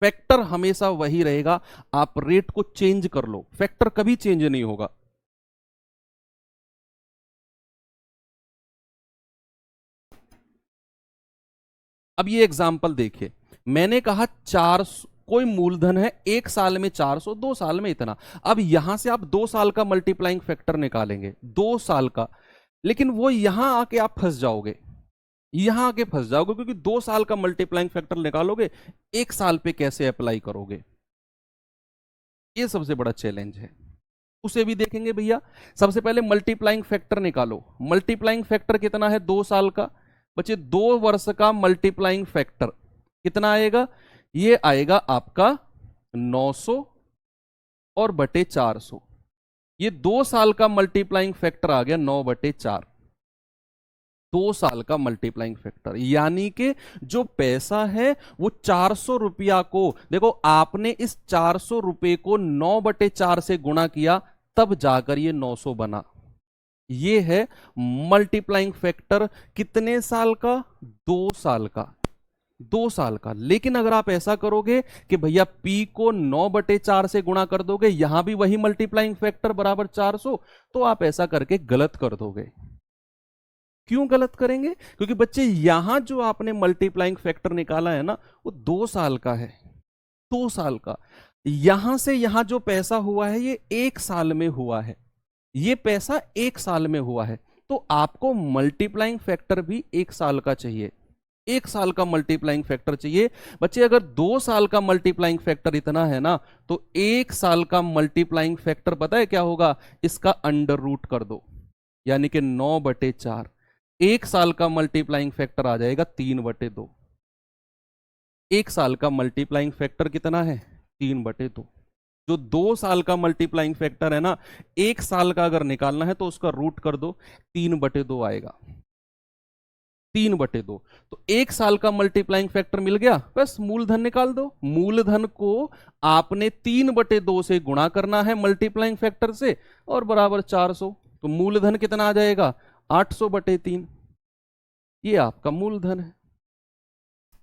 फैक्टर हमेशा वही रहेगा, आप रेट को चेंज कर लो, फैक्टर कभी चेंज नहीं होगा। अब ये एग्जाम्पल देखिए, मैंने कहा 400, कोई मूलधन है, एक साल में 400, 2 साल में इतना। अब यहां से आप 2 साल का मल्टीप्लाइंग फैक्टर निकालेंगे, 2 साल का, लेकिन वो यहां आके आप फंस जाओगे, यहां आके फंस जाओगे, क्योंकि 2 साल का मल्टीप्लाइंग फैक्टर निकालोगे, एक साल पे कैसे अप्लाई करोगे, ये सबसे बड़ा चैलेंज है। उसे भी देखेंगे भैया। सबसे पहले मल्टीप्लाइंग फैक्टर निकालो, मल्टीप्लाइंग फैक्टर कितना है 2 साल का, बच्चे 2 वर्ष का मल्टीप्लाइंग फैक्टर कितना आएगा, ये आएगा आपका 900 और बटे 400। ये 2 साल का मल्टीप्लाइंग फैक्टर आ गया 9/4, 2 साल का मल्टीप्लाइंग फैक्टर, यानी कि जो पैसा है वो 400 रुपया को, देखो आपने इस 400 रुपये को 9/4 से गुणा किया, तब जाकर ये 900 बना। ये है मल्टीप्लाइंग फैक्टर, कितने साल का, 2 साल का, 2 साल का। लेकिन अगर आप ऐसा करोगे कि भैया P को 9/4 से गुणा कर दोगे, यहां भी वही मल्टीप्लाइंग फैक्टर बराबर 400, तो आप ऐसा करके गलत कर दोगे। क्यों गलत करेंगे, क्योंकि बच्चे यहां जो आपने मल्टीप्लाइंग फैक्टर निकाला है ना, वो 2 साल का है, 2 साल का। यहां से यहां जो पैसा हुआ है ये 1 साल में हुआ है, ये पैसा 1 साल में हुआ है, तो आपको मल्टीप्लाइंग फैक्टर भी 1 साल का चाहिए, 1 साल का मल्टीप्लाइंग फैक्टर चाहिए। बच्चे अगर 2 साल का मल्टीप्लाइंग फैक्टर इतना है ना, तो 1 साल का मल्टीप्लाइंग फैक्टर पता है क्या होगा, इसका अंडर रूट कर दो, यानी कि 9/4। 1 साल का मल्टीप्लाइंग फैक्टर आ जाएगा 3/2। 1 साल का मल्टीप्लाइंग फैक्टर कितना है, 3/2। जो 2 साल का मल्टीप्लाइंग फैक्टर है ना, 1 साल का अगर निकालना है तो उसका रूट कर दो, 3/2 आएगा, 3/2। तो 1 साल का मल्टीप्लाइंग फैक्टर मिल गया, बस मूलधन निकाल दो। मूलधन को आपने 3/2 से गुणा करना है मल्टीप्लाइंग फैक्टर से, और बराबर 400, तो मूलधन कितना आ जाएगा, 800/3। ये आपका मूलधन है।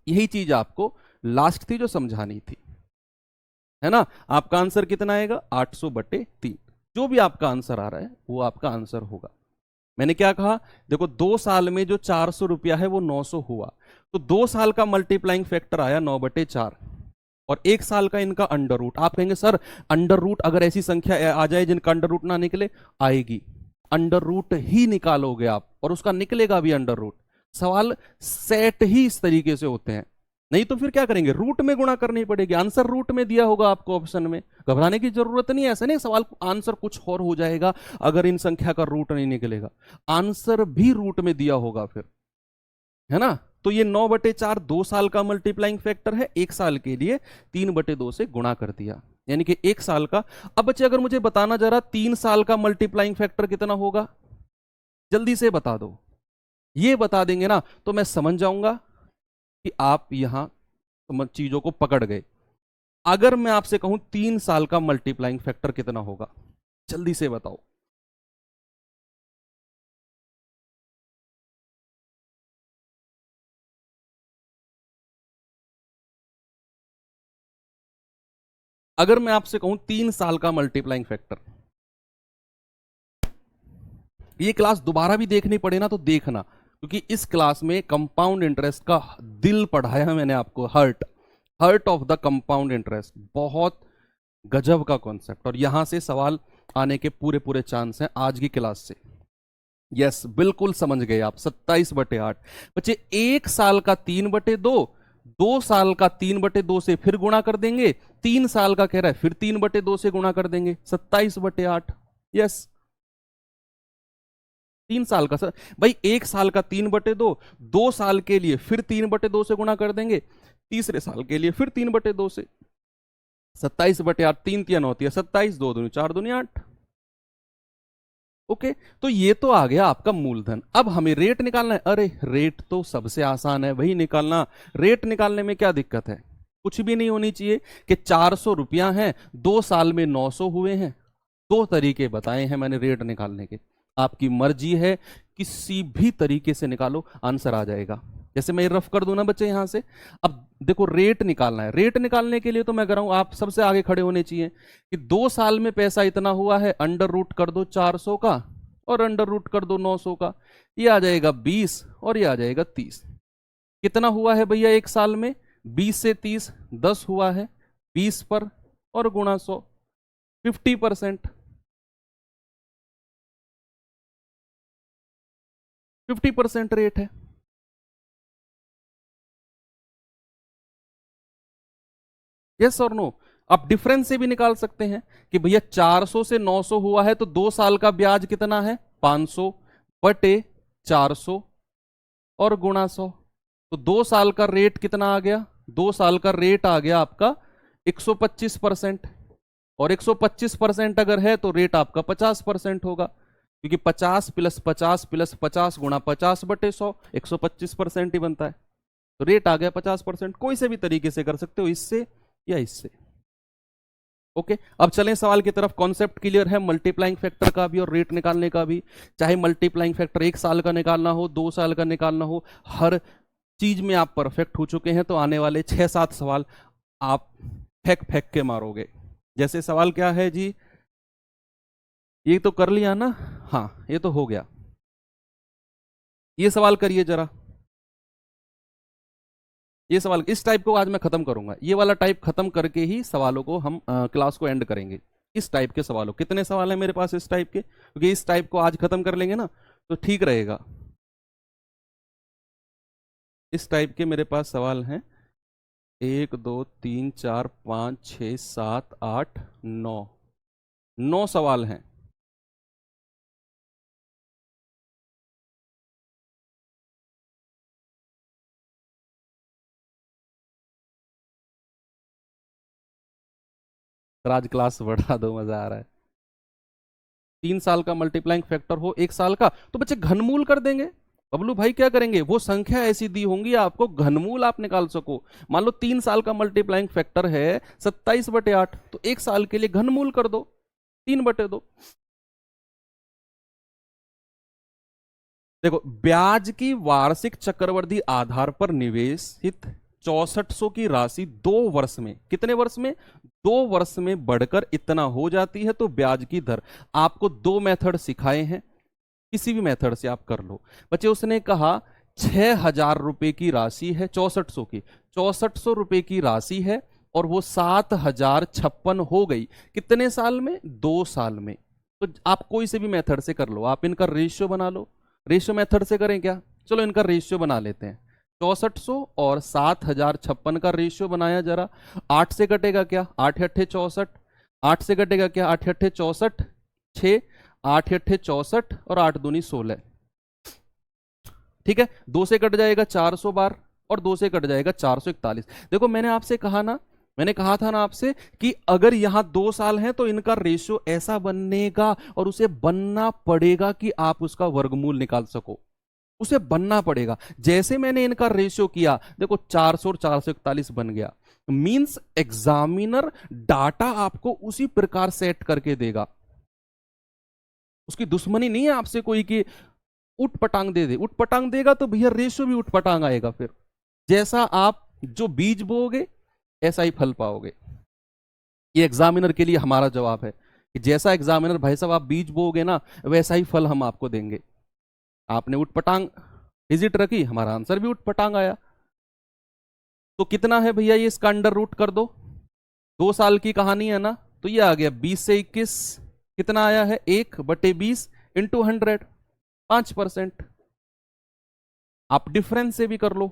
यही चीज आपको लास्ट थी जो समझानी थी, है ना। आपका आंसर कितना आएगा, 800/3। जो भी आपका आंसर आ रहा है वो आपका आंसर होगा। मैंने क्या कहा, देखो 2 साल में जो 400 रुपया है वो 900 हुआ, तो 2 साल का मल्टीप्लाइंग फैक्टर आया 9/4, और 1 साल का इनका अंडर रूट। आप कहेंगे सर अंडर रूट अगर ऐसी संख्या आ जाए जिनका अंडर रूट ना निकले, आएगी, अंडर रूट ही निकालोगे आप, और उसका निकलेगा भी अंडर रूट। सवाल सेट ही इस तरीके से होते हैं, नहीं तो फिर क्या करेंगे, रूट में गुणा करनी पड़ेगी। आंसर रूट में दिया होगा आपको ऑप्शन में, घबराने की जरूरत नहीं है। ऐसा नहीं सवाल आंसर कुछ और हो जाएगा अगर इन संख्या का रूट नहीं निकलेगा, आंसर भी रूट में दिया होगा फिर, है ना। तो ये 9/4 2 साल का मल्टीप्लाइंग फैक्टर है, 1 साल के लिए 3/2 से गुणा कर दिया, यानी कि 1 साल का। अब बच्चे अगर मुझे बताना जरा 3 साल का मल्टीप्लाइंग फैक्टर कितना होगा, जल्दी से बता दो। ये बता देंगे ना तो मैं समझ जाऊंगा कि आप यहां चीजों को पकड़ गए। अगर मैं आपसे कहूं 3 साल का मल्टीप्लाइंग फैक्टर कितना होगा, जल्दी से बताओ। अगर मैं आपसे कहूं 3 साल का मल्टीप्लाइंग फैक्टर, ये क्लास दोबारा भी देखनी पड़े ना तो देखना, क्योंकि इस क्लास में कंपाउंड इंटरेस्ट का दिल पढ़ाया मैंने आपको, heart, heart of the compound interest, बहुत गजब का कॉन्सेप्ट, और यहां से सवाल आने के पूरे पूरे चांस हैं आज की क्लास से। यस बिल्कुल समझ गए आप, 27/8। बच्चे 1 साल का 3/2, 2 साल का 3/2 से फिर गुणा कर देंगे, 3 साल का कह रहा है फिर 3/2 से गुणा कर देंगे, 27/8। यस 3 साल का सर भाई, 1 साल का 3/2, 2 साल के लिए फिर 3/2 से गुणा कर देंगे, तीसरे साल के लिए फिर 3/2 से, 27/8, 3 3 होती है 27, 2 दूनी 4 दूनी 8। ओके, तो ये तो आ गया आपका मूलधन। अब हमें रेट निकालना है। अरे रेट तो सबसे आसान है वही निकालना। रेट निकालने में क्या दिक्कत है? कुछ भी नहीं होनी चाहिए कि 400 रुपया है, 2 साल में 900 हुए हैं। दो तरीके बताए हैं मैंने रेट निकालने के, आपकी मर्जी है, किसी भी तरीके से निकालो, आंसर आ जाएगा। जैसे मैं रफ कर दूं ना बच्चे यहां से। अब देखो रेट निकालना है, रेट निकालने के लिए तो मैं कह रहा हूं आप सबसे आगे खड़े होने चाहिए कि 2 साल में पैसा इतना हुआ है, अंडर रूट कर दो 400 का और अंडर रूट कर दो 900 का, ये आ जाएगा 20 और ये आ जाएगा 30। कितना हुआ है भैया 1 साल में? 20 से 30 10 हुआ है, 20 पर और गुणा 100, 50%। 50% रेट है। यस और नो? आप डिफरेंस से भी निकाल सकते हैं कि भैया 400 से 900 हुआ है तो 2 साल का ब्याज कितना है? 500 बटे 400 और गुणा 100। तो 2 साल का रेट कितना आ गया? 2 साल का रेट आ गया आपका 125%। और 125% अगर है तो रेट आपका 50% होगा, क्योंकि 50 प्लस 50 प्लस 50 गुणा 50 बटे 100, 125% ही बनता है। तो रेट आ गया 50%। कोई से भी तरीके से कर सकते हो, इससे या इससे। ओके, अब चलें सवाल की तरफ। कॉन्सेप्ट क्लियर है मल्टीप्लाइंग फैक्टर का भी और रेट निकालने का भी। चाहे मल्टीप्लाइंग फैक्टर 1 साल का निकालना हो, 2 साल का निकालना हो, हर चीज में आप परफेक्ट हो चुके हैं। तो आने वाले 6-7 सवाल आप फेंक फेंक के मारोगे। जैसे सवाल क्या है जी, ये तो कर लिया ना? हाँ ये तो हो गया। ये सवाल करिए जरा। ये सवाल इस टाइप को आज मैं खत्म करूंगा, ये वाला टाइप खत्म करके ही सवालों को हम क्लास को एंड करेंगे। इस टाइप के सवालों, कितने सवाल हैं मेरे पास इस टाइप के, क्योंकि इस टाइप को आज खत्म कर लेंगे ना तो ठीक रहेगा। इस टाइप के मेरे पास सवाल हैं 1 2 3 4 5 6 7 8 9, 9 सवाल हैं। सर आज क्लास बढ़ा दो, मजा आ रहा है। 3 साल का मल्टीप्लाइंग फैक्टर हो 1 साल का तो बच्चे घनमूल कर देंगे। बबलू भाई क्या करेंगे, वो संख्या ऐसी दी होंगी आपको घनमूल आप निकाल सको। मान लो 3 साल का मल्टीप्लाइंग फैक्टर है 27/8, तो 1 साल के लिए घनमूल कर दो 3/2। देखो ब्याज की वार्षिक चक्रवृद्धि आधार पर निवेशित 6400 की राशि 2 वर्ष में, कितने वर्ष में? 2 वर्ष में बढ़कर इतना हो जाती है तो ब्याज की दर। आपको 2 मेथड सिखाए हैं, किसी भी मेथड से आप कर लो। बच्चे उसने कहा 6000 रुपए की राशि है, 6400 की, 6400 रुपए की राशि है और वो 7056 हो गई कितने साल में? 2 साल में। तो आप कोई से भी मेथड से कर लो, आप इनका रेशियो बना लो। रेशियो मेथड से करें क्या? चलो इनका रेशियो बना लेते हैं। 6400 और 7056 का रेशियो बनाया जरा। 8 से कटेगा क्या? 8 अट्ठे 64। 8 से कटेगा क्या? 8 अट्ठे 64, 6 8 अट्ठे 64 और 8 दूनी 16। ठीक है, 2 से कट जाएगा 400 बार और 2 से कट जाएगा 441। देखो मैंने आपसे कहा ना, मैंने कहा था ना आपसे कि अगर यहां 2 साल हैं तो इनका रेशियो ऐसा बनेगा और उसे बनना पड़ेगा कि आप उसका वर्गमूल निकाल सको, उसे बनना पड़ेगा। जैसे मैंने इनका रेशियो किया, देखो 400 और 441 बन गया। मींस एग्जामिनर डाटा आपको उसी प्रकार सेट करके देगा। उसकी दुश्मनी नहीं है आपसे कोई कि उठ पटांग दे दे। उठ पटांग देगा तो भैया रेशियो भी उठ पटांग आएगा। फिर जैसा आप जो बीज बोओगे ऐसा ही फल पाओगे। ये एग्जामिनर के लिए हमारा जवाब है कि जैसा एग्जामिनर भाई साहब आप बीज बोओगे ना वैसा ही फल हम आपको देंगे। आपने उठ पटांग डिजिट रखी, हमारा आंसर भी उठ पटांग आया। तो कितना है भैया ये, इसका अंडर रूट कर दो। 2 साल की कहानी है ना, तो ये आ गया 20 से 21 कितना आया है? 1/20 इंटू 100, 5%। आप डिफरेंस से भी कर लो।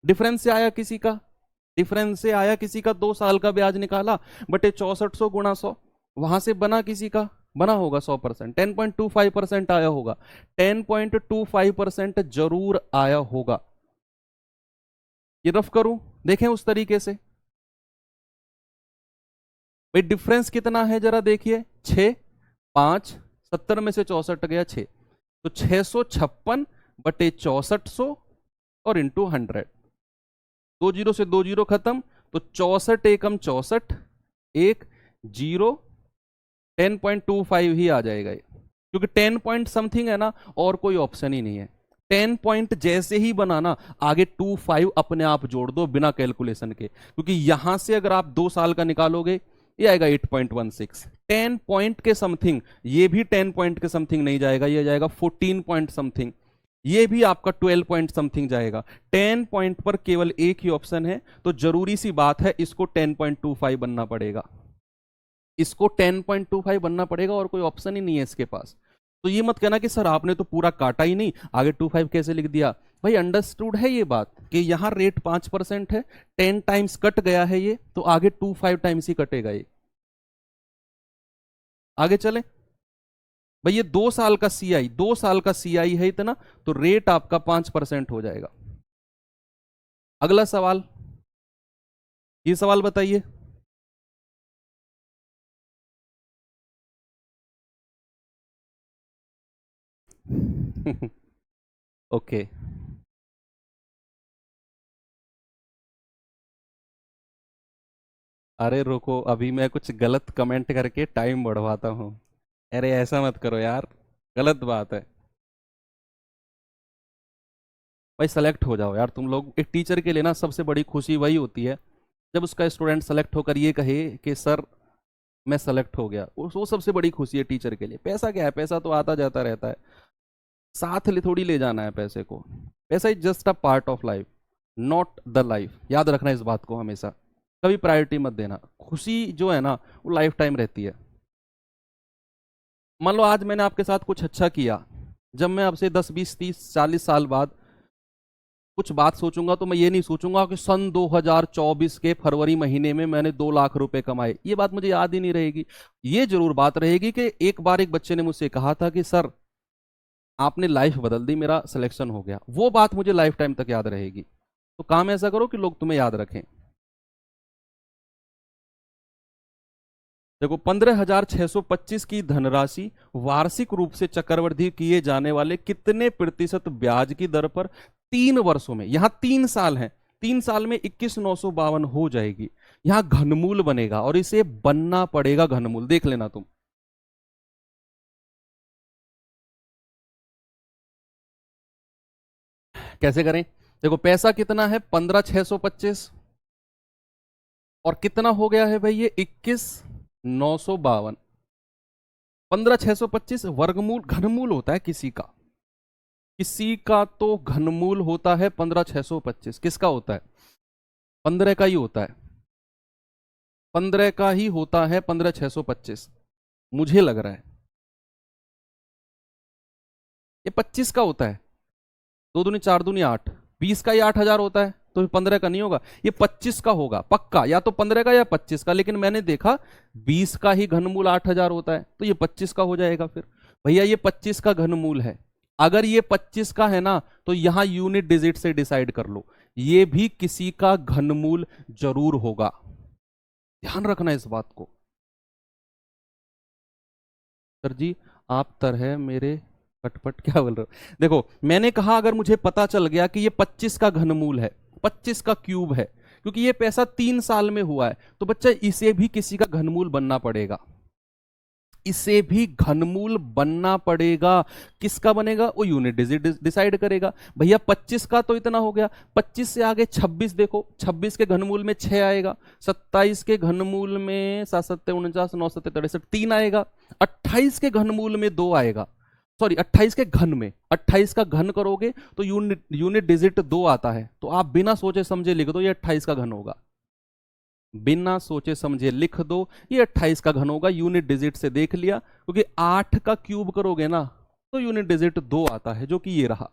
डिफरेंस से आया किसी का, डिफरेंस से आया किसी का 2 साल का ब्याज निकाला बटे 6400 गुणा 100, वहां से बना किसी का, बना होगा 100%, 10.25% आया होगा। 10.25% जरूर आया होगा। ये रफ करूं, देखें उस तरीके से। भाई डिफरेंस कितना है जरा देखिए, 6 5 70 में से 64 गया 6, तो 656 बटे 6400 और इंटू 100। 2 जीरो से 2 जीरो खत्म, तो 64 एकम 64, एक जीरो 10.25 ही आ जाएगा ये, क्योंकि 10 पॉइंट समथिंग है ना, और कोई ऑप्शन ही नहीं है। 10 पॉइंट जैसे ही बनाना, आगे 25 अपने आप जोड़ दो बिना कैलकुलेशन के, क्योंकि यहां से अगर आप 2 साल का निकालोगे ये आएगा 8.16। 10 पॉइंट के समथिंग, ये भी 10 पॉइंट के समथिंग नहीं जाएगा, ये जाएगा 14 पॉइंट समथिंग, ये भी आपका 12 पॉइंट समथिंग जाएगा। 10 पॉइंट पर केवल एक ही ऑप्शन है, तो जरूरी सी बात है इसको 10.25 बनना पड़ेगा, इसको 10.25 बनना पड़ेगा, और कोई ऑप्शन ही नहीं है इसके पास। तो ये मत कहना कि सर आपने तो पूरा काटा ही नहीं, आगे 25 कैसे लिख दिया। भाई अंडरस्टूड है ये बात कि यहां रेट 5% है, 10 टाइम्स कट गया है ये, तो आगे 25 टाइम्स ही कटेगा ये। आगे चले भाई, ये 2 साल का सीआई, 2 साल का सीआई है इतना, तो रेट आपका 5% हो जाएगा। अगला सवाल, ये सवाल बताइए। ओके, अरे रुको, अभी मैं कुछ गलत कमेंट करके टाइम बढ़वाता हूँ। अरे ऐसा मत करो यार, गलत बात है। भाई सेलेक्ट हो जाओ यार तुम लोग। एक टीचर के लिए ना सबसे बड़ी खुशी वही होती है जब उसका स्टूडेंट सेलेक्ट होकर ये कहे कि सर मैं सेलेक्ट हो गया। वो सबसे बड़ी खुशी है टीचर के लिए। पैसा क्या है, पैसा तो आता जाता रहता है, साथ ले थोड़ी ले जाना है पैसे को। पैसा is just a part of life, not the life. याद रखना इस बात को हमेशा, कभी प्रायोरिटी मत देना। खुशी जो है ना वो लाइफ टाइम रहती है। मान लो आज मैंने आपके साथ कुछ अच्छा किया, जब मैं आपसे 10 20 30 40 साल बाद कुछ बात सोचूंगा तो मैं ये नहीं सोचूंगा कि सन 2024 के फरवरी महीने में मैंने 2 लाख रुपए कमाए। ये बात मुझे याद ही नहीं रहेगी। ये जरूर बात रहेगी कि एक बार एक बच्चे ने मुझसे कहा था कि सर आपने लाइफ बदल दी, मेरा सिलेक्शन हो गया। वो बात मुझे लाइफ टाइम तक याद रहेगी। तो काम ऐसा करो कि लोग तुम्हें याद रखें। देखो, 15,625 की धनराशि वार्षिक रूप से चक्रवृद्धि किए जाने वाले कितने प्रतिशत ब्याज की दर पर 3 वर्षों में, यहां 3 साल हैं, 3 साल में 21,952 हो जाएगी। यहां घनमूल बनेगा और इसे बनना पड़ेगा घनमूल, देख लेना तुम। कैसे करें? देखो पैसा कितना है 15,625, और कितना हो गया है भाई ये 21,952। 15,625 वर्गमूल घनमूल होता है किसी का, किसी का तो घनमूल होता है 15,625। किसका होता है? 15 का ही होता है, 15 का ही होता है 15,625, मुझे लग रहा है। ये 25 का होता है, 2 दूनी 4 दूनी 8, 20 का ही 8,000 होता है, तो 15 का नहीं होगा, ये 25 का होगा पक्का, या तो 15 का या 25 का। लेकिन मैंने देखा 20 का ही घनमूल 8,000 होता है, तो ये 25 का हो जाएगा। फिर भैया ये 25 का घनमूल है, अगर ये 25 का है ना तो यहां यूनिट डिजिट से डिसाइड कर लो, ये भी किसी का घनमूल जरूर होगा। ध्यान रखना इस बात को। सर जी आप तरह मेरे पटपट क्या बोल रहे हो? देखो मैंने कहा अगर मुझे पता चल गया कि ये 25 का घनमूल है, 25 का क्यूब है, क्योंकि ये पैसा 3 साल में हुआ है, तो बच्चा इसे भी किसी का घनमूल बनना पड़ेगा, इसे भी घनमूल बनना पड़ेगा। किसका बनेगा? वो यूनिट डिजिट डिसाइड करेगा। भैया 25 का तो इतना हो गया, 25 से आगे 26 देखो, 26 के घनमूल में 6 आएगा, 27 के घनमूल में 7 7 49 9 7 63 3 आएगा, 28 के घनमूल में 2 आएगा, सॉरी 28 के घन में, 28 का घन करोगे तो यूनिट यूनिट डिजिट 2 आता है, तो आप बिना सोचे समझे लिख दो ये 28 का घन होगा, बिना सोचे समझे लिख दो ये 28 का घन होगा। यूनिट डिजिट से देख लिया, क्योंकि 8 का क्यूब करोगे ना तो यूनिट डिजिट 2 आता है, जो कि ये रहा।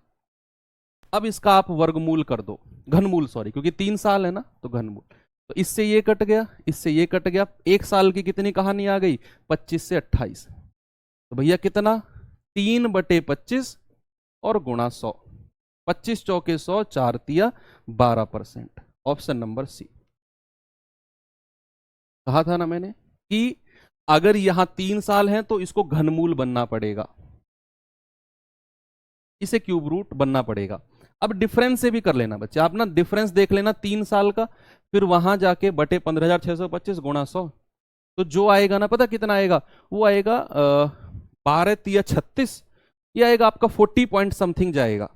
अब इसका आप वर्गमूल कर दो, घनमूल सॉरी, क्योंकि 3 साल है ना तो घनमूल। तो इससे ये कट गया, इससे ये कट गया, 1 साल की कितनी कहानी आ गई? 25 से 28, तो भैया कितना? 3/25 और गुणा 100, 25 चौके 100, 4 तिया 12%। Option number C. कहा था ना मैंने कि अगर यहां 3 साल है तो इसको घनमूल बनना पड़ेगा, इसे क्यूब रूट बनना पड़ेगा। अब डिफरेंस से भी कर लेना बच्चे, आप ना डिफरेंस देख लेना 3 साल का, फिर वहां जाके बटे 15,625 गुणा 100, तो जो आएगा ना पता कितना आएगा, वो आएगा 12×3=36, ये आएगा आपका 40 पॉइंट समथिंग जाएगा,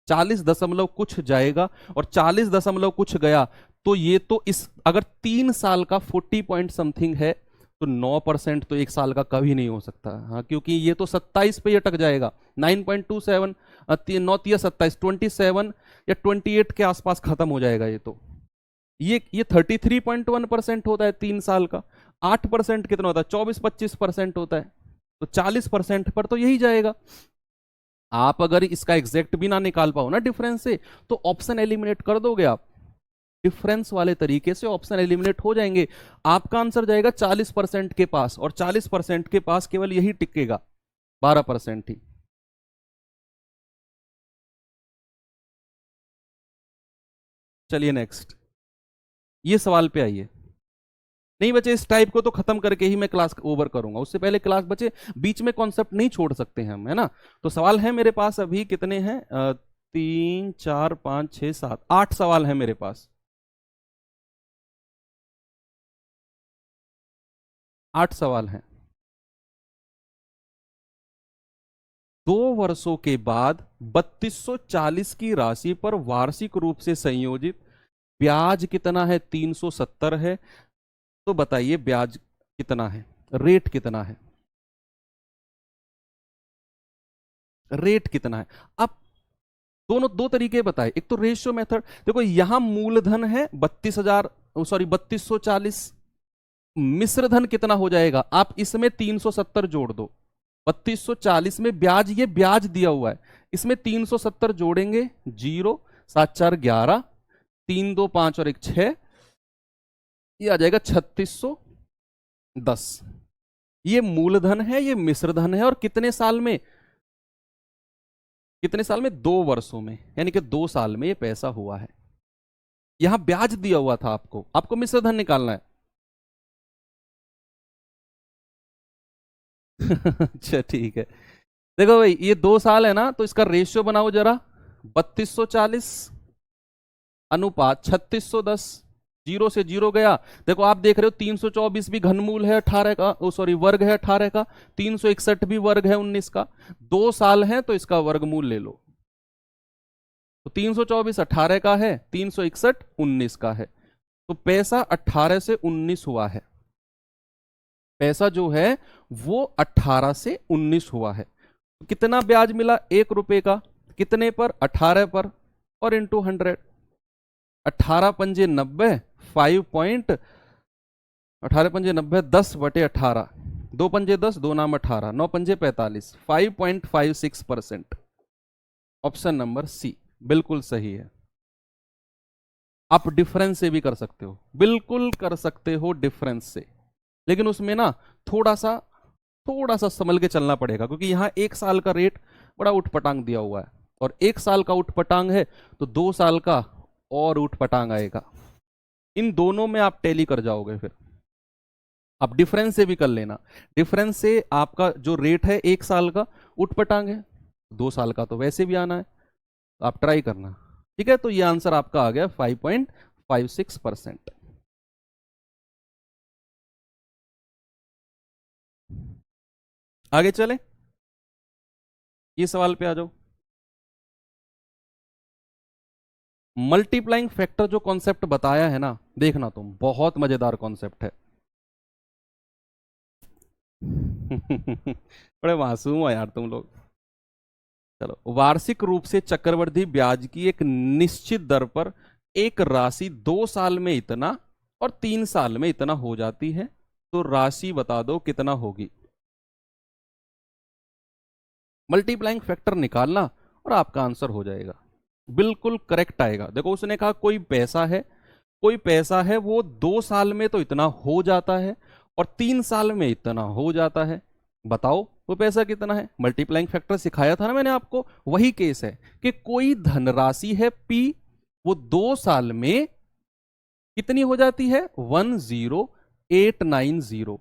40 दशमलव कुछ जाएगा। और 40 दशमलव कुछ गया तो ये तो इस अगर 3 साल का 40 पॉइंट समथिंग है तो 9% तो 1 साल का कभी नहीं हो सकता। हाँ, क्योंकि ये तो 27 पे अटक जाएगा, 9.27, 9×3=27, 27 या 28 के आसपास खत्म हो जाएगा ये तो। ये 33.1% होता है 3 साल का। 8% कितना होता है, 24-25% होता है, तो 40% पर तो यही जाएगा। आप अगर इसका एग्जैक्ट भी ना निकाल पाओ ना डिफरेंस से, तो ऑप्शन एलिमिनेट कर दोगे आप, डिफरेंस वाले तरीके से ऑप्शन एलिमिनेट हो जाएंगे। आपका आंसर जाएगा 40% के पास, और 40% के पास केवल यही टिकेगा, 12% ही। चलिए नेक्स्ट, ये सवाल पे आइए। नहीं बचे, इस टाइप को तो खत्म करके ही मैं क्लास ओवर करूंगा, उससे पहले क्लास बचे बीच में कॉन्सेप्ट नहीं छोड़ सकते हैं हम, है ना। तो सवाल है मेरे पास अभी कितने हैं, 3 4 5 6 7 8 सवाल है मेरे पास, 8 सवाल हैं। 2 वर्षों के बाद 3240 की राशि पर वार्षिक रूप से संयोजित ब्याज कितना है, 370 है। तो बताइए ब्याज कितना है, रेट कितना है, रेट कितना है। अब दोनों दो तरीके बताए, एक तो रेशियो मेथड, देखो यहां मूलधन है 32,000, सॉरी 3240, मिश्र धन कितना हो जाएगा, आप इसमें 370 जोड़ दो। 3240 में ब्याज, ये ब्याज दिया हुआ है, इसमें 370 जोड़ेंगे, 0 7 4 11, 3 2 5 और 1 6, ये आ जाएगा 3610। ये मूलधन है, ये मिश्र धन है, और कितने साल में, कितने साल में, 2 वर्षों में, यानी कि 2 साल में ये पैसा हुआ है। यहां ब्याज दिया हुआ था आपको, आपको मिश्र धन निकालना है। अच्छा ठीक है, देखो भाई ये 2 साल है ना, तो इसका रेशियो बनाओ जरा, 3240 अनुपात 3610, 0 से 0 गया। देखो आप देख रहे हो 324 भी घनमूल है 18 का, सॉरी वर्ग है 18 का, 361 भी वर्ग है 19 का, 2 साल है तो इसका वर्गमूल ले लो। तो 324 18 का है, 361 19 का है, तो पैसा 18 से 19 हुआ है, पैसा जो है वो 18 से 19 हुआ है। तो कितना ब्याज मिला 1 रुपए का, कितने पर, 18 पर, और इंटू 100, 18 पंजे 90, 5 18 पंजे 90, 10/18, 2 पंजे 10, 2 नाम 18, 9 पंजे 45, 5.56%। ऑप्शन नंबर सी बिल्कुल सही है। आप डिफरेंस से भी कर सकते हो, बिल्कुल कर सकते हो डिफरेंस से, लेकिन उसमें ना थोड़ा सा संभल के चलना पड़ेगा, क्योंकि यहां 1 साल का रेट बड़ा उठपटांग दिया हुआ है, और 1 साल का उठपटांग है तो 2 साल का और उठपटांग आएगा। इन दोनों में आप टैली कर जाओगे, फिर आप डिफरेंस से भी कर लेना। डिफरेंस से आपका जो रेट है 1 साल का उठपटांग है, 2 साल का तो वैसे भी आना है, तो आप ट्राई करना। ठीक है, तो ये आंसर आपका आ गया 5.56%। आगे चले, ये सवाल पे आ जाओ। मल्टीप्लाइंग फैक्टर जो कॉन्सेप्ट बताया है ना, देखना तुम, बहुत मजेदार कॉन्सेप्ट है। बड़े मासूम हो यार तुम लोग। चलो, वार्षिक रूप से चक्रवृद्धि ब्याज की एक निश्चित दर पर एक राशि 2 साल में इतना और 3 साल में इतना हो जाती है, तो राशि बता दो कितना होगी। मल्टीप्लाइंग फैक्टर निकालना और आपका आंसर हो जाएगा, बिल्कुल करेक्ट आएगा। देखो उसने कहा कोई पैसा है, कोई पैसा है वो 2 साल में तो इतना हो जाता है और 3 साल में इतना हो जाता है, बताओ वो पैसा कितना है। मल्टीप्लाइंग फैक्टर सिखाया था ना मैंने आपको, वही केस है कि कोई धनराशि है P, वो 2 साल में कितनी हो जाती है, 10890,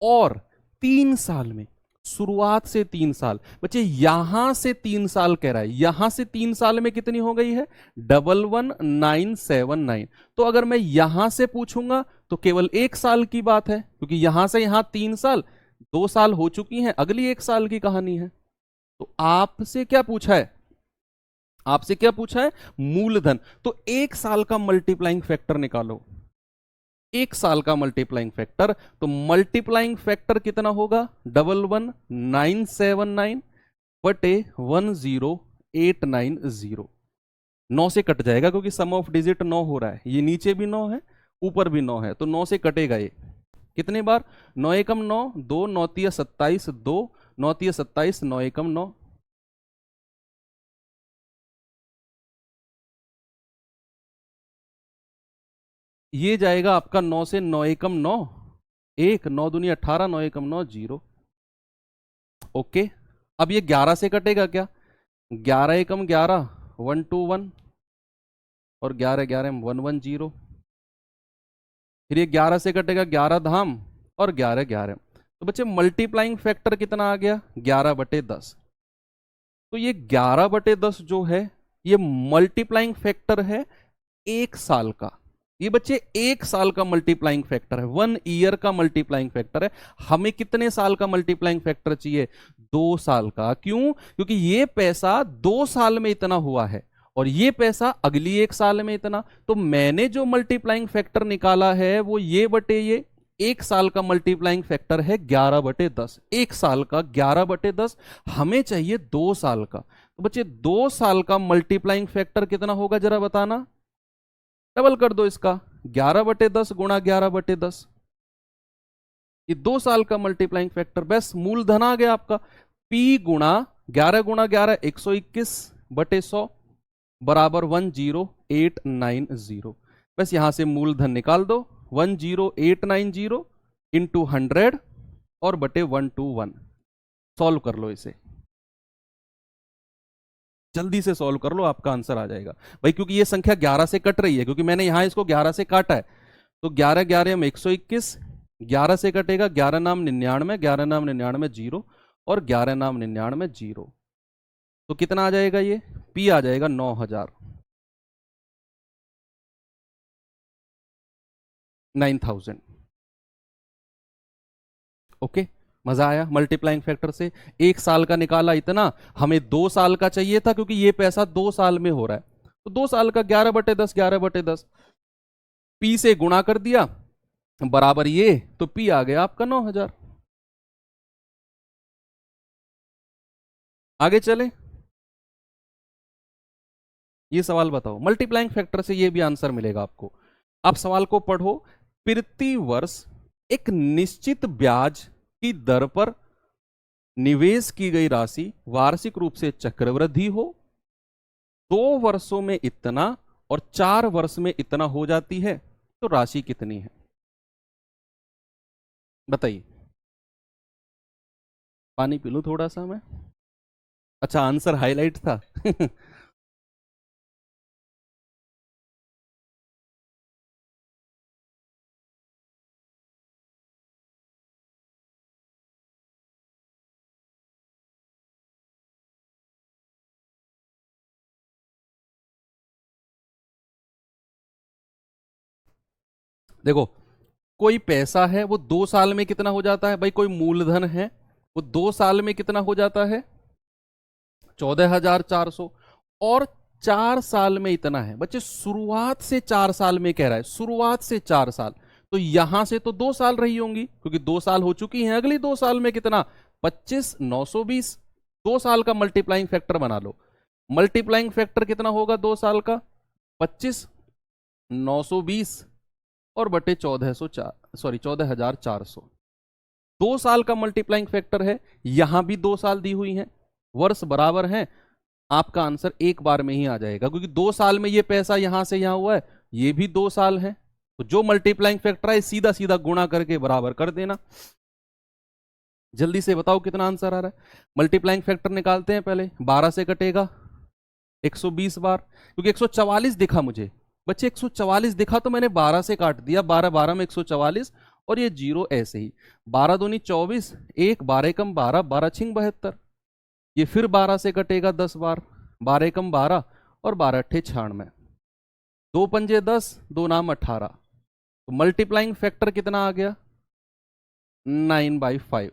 और 3 साल में, शुरुआत से 3 साल, बच्चे यहां से 3 साल कह रहा है, यहां से 3 साल में कितनी हो गई है? 11979। तो अगर मैं यहां से पूछूंगा तो केवल 1 साल की बात है, क्योंकि यहां से यहां 3 साल, 2 साल हो चुकी हैं, अगली 1 साल की कहानी है। तो आपसे क्या पूछा है? आपसे क्या पूछा है? मूलधन। तो 1 साल का मल्टीप्लाइंग फैक्टर निकालो, 1 साल का मल्टीप्लाइंग फैक्टर। तो मल्टीप्लाइंग फैक्टर कितना होगा? 11979 बटे 10890। 9 से कट जाएगा क्योंकि सम ऑफ डिजिट 9 हो रहा है, ये नीचे भी 9 है, ऊपर भी 9 है, तो 9 से कटेगा ये। कितने बार? 9 एकम 9, 2 9 तिया 27, 2 9 तिया 27, 9 एकम 9। ये जाएगा आपका 9 से 9 एकम 9, 1 9 दूनी 18, 9 एकम 9 0। ओके, अब ये 11 से कटेगा क्या? 11 एकम 11, 121, और 11 11 110। फिर ये 11 से कटेगा 11 धाम, और 11 11। तो बच्चे मल्टीप्लाइंग फैक्टर कितना आ गया? 11/10। तो ये 11/10 जो है, ये मल्टीप्लाइंग फैक्टर है 1 साल का। ये बच्चे 1 साल का मल्टीप्लाइंग फैक्टर है, 1 ईयर का मल्टीप्लाइंग फैक्टर है। हमें कितने साल का मल्टीप्लाइंग फैक्टर चाहिए? 2 साल का। क्यों? क्योंकि ये पैसा 2 साल में इतना हुआ है, और ये पैसा अगली 1 साल में इतना। तो मैंने जो मल्टीप्लाइंग फैक्टर निकाला है वो ये बटे ये, 1 साल का मल्टीप्लाइंग फैक्टर है 11/10। 1 साल का 11/10, हमें चाहिए 2 साल का। तो बच्चे 2 साल का मल्टीप्लाइंग फैक्टर कितना होगा जरा बताना? डबल कर दो इसका, 11/10 गुणा 11/10। ये 2 साल का मल्टीप्लाइंग फैक्टर। बस मूलधन आ गया आपका। P गुणा 11 × 11 121/100 बराबर 10890। बस यहां से मूलधन निकाल दो, 10890 इंटू 100 और बटे 121। सॉल्व कर लो इसे, जल्दी से सॉल्व कर लो, आपका आंसर आ जाएगा भाई। क्योंकि ये संख्या 11 से कट रही है, क्योंकि मैंने यहां इसको 11 से काटा है। तो 11 11 में 121, 11 से कटेगा 11 नाम 99, 11 नाम 99 0, और 11 नाम 99 0। तो कितना आ जाएगा? ये P आ जाएगा 9000, 9000। ओके, मजा आया मल्टीप्लाइंग फैक्टर से? 1 साल का निकाला इतना, हमें 2 साल का चाहिए था, क्योंकि ये पैसा 2 साल में हो रहा है। तो 2 साल का 11/10, 11/10 P से गुणा कर दिया बराबर ये, तो P आ गया आपका 9000। आगे चले, ये सवाल बताओ, मल्टीप्लाइंग फैक्टर से ये भी आंसर मिलेगा आपको। आप सवाल को पढ़ो। प्रति वर्ष एक निश्चित ब्याज की दर पर निवेश की गई राशि वार्षिक रूप से चक्रवृद्धि हो, 2 वर्षों में इतना और 4 वर्ष में इतना हो जाती है, तो राशि कितनी है? बताइए। पानी पी लूं थोड़ा सा मैं? अच्छा, आंसर हाईलाइट था। देखो, कोई पैसा है वो 2 साल में कितना हो जाता है भाई? कोई मूलधन है वो 2 साल में कितना हो जाता है? 14,400। और 4 साल में इतना है। बच्चे शुरुआत से 4 साल में कह रहा है, शुरुआत से 4 साल। तो यहां से तो 2 साल रही होंगी, क्योंकि 2 साल हो चुकी हैं। अगली 2 साल में कितना? 25,920। 2 साल का मल्टीप्लाइंग फैक्टर बना लो। मल्टीप्लाइंग फैक्टर कितना होगा 2 साल का? 25,920 और बटे 1404, सॉरी 14,400। 2 साल का मल्टीप्लाइंग फैक्टर है, यहां भी 2 साल दी हुई हैं, वर्ष बराबर हैं। आपका आंसर एक बार में ही आ जाएगा, क्योंकि 2 साल में ये पैसा यहां से यहां हुआ है, ये भी 2 साल है। तो जो मल्टीप्लाइंग फैक्टर है सीधा सीधा गुणा करके बराबर कर देना। जल्दी से बताओ कितना आंसर आ रहा है? मल्टीप्लाइंग फैक्टर निकालते हैं पहले। 12 से कटेगा 120 बार, क्योंकि 144 दिखा मुझे। बच्चे 144 दिखा तो मैंने 12 से काट दिया, 12 12 में 144, और ये जीरो ऐसे ही। 12 दूनी 24, एक 12 एकम 12, 12 छिंग 72। ये फिर 12 से कटेगा 10 बार, 12 एकम 12 और 12 अट्ठे 96। दो पंजे 10, दो नाम 18। तो मल्टीप्लाइंग फैक्टर कितना आ गया? 9/5।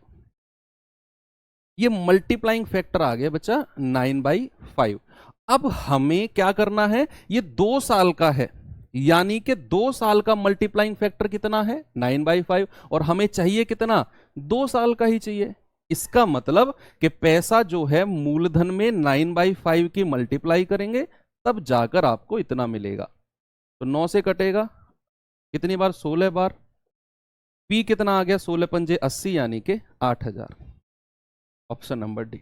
ये मल्टीप्लाइंग फैक्टर आ गया बच्चा 9/5। अब हमें क्या करना है, ये 2 साल का है, यानी कि 2 साल का मल्टीप्लाइंग फैक्टर कितना है? 9/5। और हमें चाहिए कितना? 2 साल का ही चाहिए। इसका मतलब कि पैसा जो है मूलधन में 9/5 की मल्टीप्लाई करेंगे तब जाकर आपको इतना मिलेगा। तो 9 से कटेगा कितनी बार? 16 बार। पी कितना आ गया? 16 पंजे 80, यानी कि 8000। Option number D.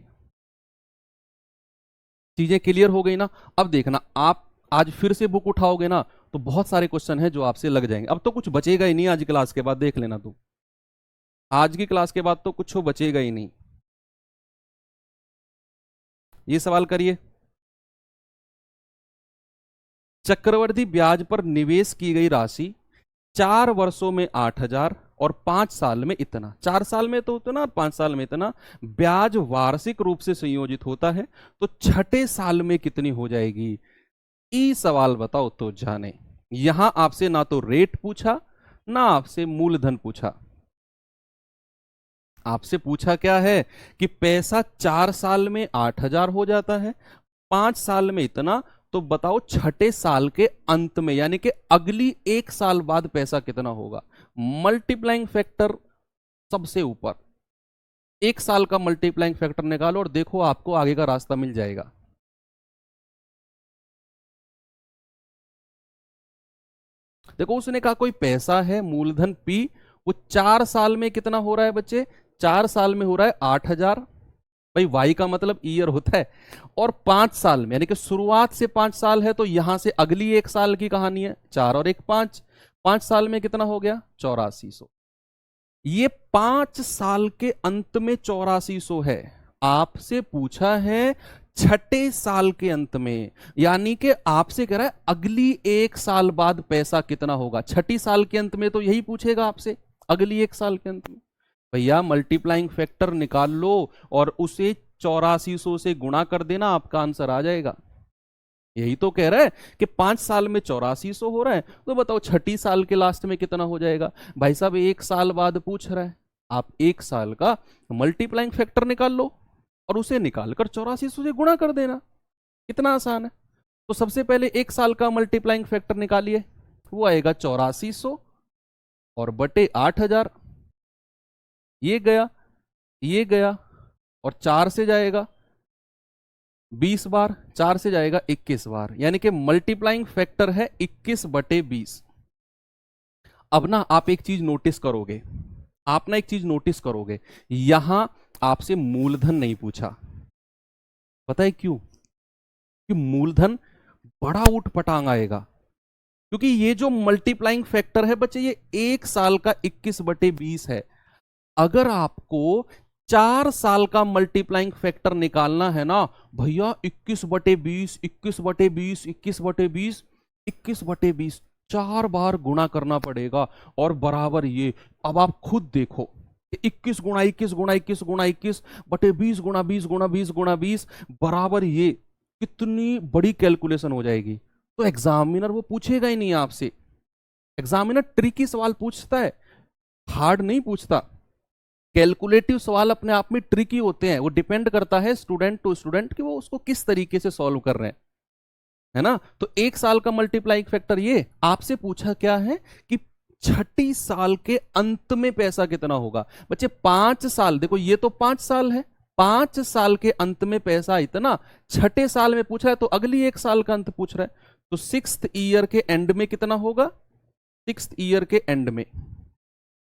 चीजें क्लियर हो गई ना? अब देखना, आप आज फिर से बुक उठाओगे ना तो बहुत सारे क्वेश्चन हैं जो आपसे लग जाएंगे। अब तो कुछ बचेगा ही नहीं आज क्लास के बाद, देख लेना तू। आज की क्लास के बाद तो कुछ बचेगा ही नहीं। ये सवाल करिए। चक्रवर्ती ब्याज पर निवेश की गई राशि 4 वर्षों में 8000 और 5 साल में इतना। 4 साल में तो उतना और 5 साल में इतना। ब्याज वार्षिक रूप से संयोजित होता है, तो छठे साल में कितनी हो जाएगी? ई सवाल बताओ तो जाने। यहां आपसे ना तो रेट पूछा, ना आपसे मूलधन पूछा। आपसे पूछा क्या है कि पैसा 4 साल में 8000 हो जाता है, 5 साल में इतना। तो बताओ छठे साल के अंत में, यानी कि अगली 1 साल बाद पैसा कितना होगा? मल्टीप्लाइंग फैक्टर सबसे ऊपर। 1 साल का मल्टीप्लाइंग फैक्टर निकालो और देखो आपको आगे का रास्ता मिल जाएगा। देखो उसने कहा कोई पैसा है मूलधन पी, वो 4 साल में कितना हो रहा है बच्चे? 4 साल में हो रहा है 8000। भाई वाई का मतलब ईयर होता है। और 5 साल में, यानी कि शुरुआत से 5 साल है तो यहां से अगली 1 साल की कहानी है। 4 और 1 5, 5 साल में कितना हो गया? 8400। ये 5 साल के अंत में 8400 है। आपसे पूछा है छठे साल के अंत में, यानी कि आपसे कह रहा है अगली 1 साल बाद पैसा कितना होगा। छठी साल के अंत में तो यही पूछेगा आपसे, अगली 1 साल के अंत में। भैया मल्टीप्लाइंग फैक्टर निकाल लो और उसे 8400 से गुणा कर देना, आपका आंसर आ जाएगा। यही तो कह रहा है कि 5 साल में 8400 हो रहा है, तो बताओ छठी साल के लास्ट में कितना हो जाएगा? भाई साहब 1 साल बाद पूछ रहा है, आप 1 साल का मल्टीप्लाइंग फैक्टर निकाल लो और उसे निकालकर 8400 से गुणा कर देना। कितना आसान है। तो सबसे पहले 1 साल का मल्टीप्लाइंग फैक्टर निकालिए, वो आएगा 8400 और बटे 8000। ये गया, ये गया, और 4 से जाएगा 20 बार, 4 से जाएगा 21 बार, यानी कि मल्टीप्लाइंग फैक्टर है 21/20। अब ना आप एक चीज नोटिस करोगे, आप ना एक चीज नोटिस करोगे, यहां आपसे मूलधन नहीं पूछा। पता है क्यों? कि मूलधन बड़ा उठ पटांग आएगा, क्योंकि ये जो मल्टीप्लाइंग फैक्टर है बच्चे, ये 1 साल का 21/20 है। अगर आपको 4 साल का मल्टीप्लाइंग फैक्टर निकालना है ना भैया, 21/20, 21/20, 21/20, 21/20, 4 बार गुणा करना पड़ेगा और बराबर ये। अब आप खुद देखो, 21 गुणा 21 गुणा 21 गुणा 21 बटे 20 गुणा 20 गुणा 20 गुणा 20 बराबर ये, कितनी बड़ी कैलकुलेशन हो जाएगी। तो एग्जामिनर वो पूछेगा ही नहीं आपसे। एग्जामिनर ट्रिकी सवाल पूछता है, हार्ड नहीं पूछता। कैलकुलेटिव सवाल अपने आप में ट्रिकी होते हैं, वो डिपेंड करता है स्टूडेंट टू स्टूडेंट कि वो उसको किस तरीके से सॉल्व कर रहे हैं, है ना। तो 1 साल का मल्टीप्लाइंग फैक्टर ये। आपसे पूछा क्या है कि छठी साल के अंत में पैसा कितना होगा। बच्चे 5 साल, देखो ये तो 5 साल है, 5 साल के अंत में पैसा इतना। छठे साल में पूछ रहा है तो अगली 1 साल का अंत पूछ रहा है, तो 6th ईयर के एंड में कितना होगा? 6th ईयर के एंड में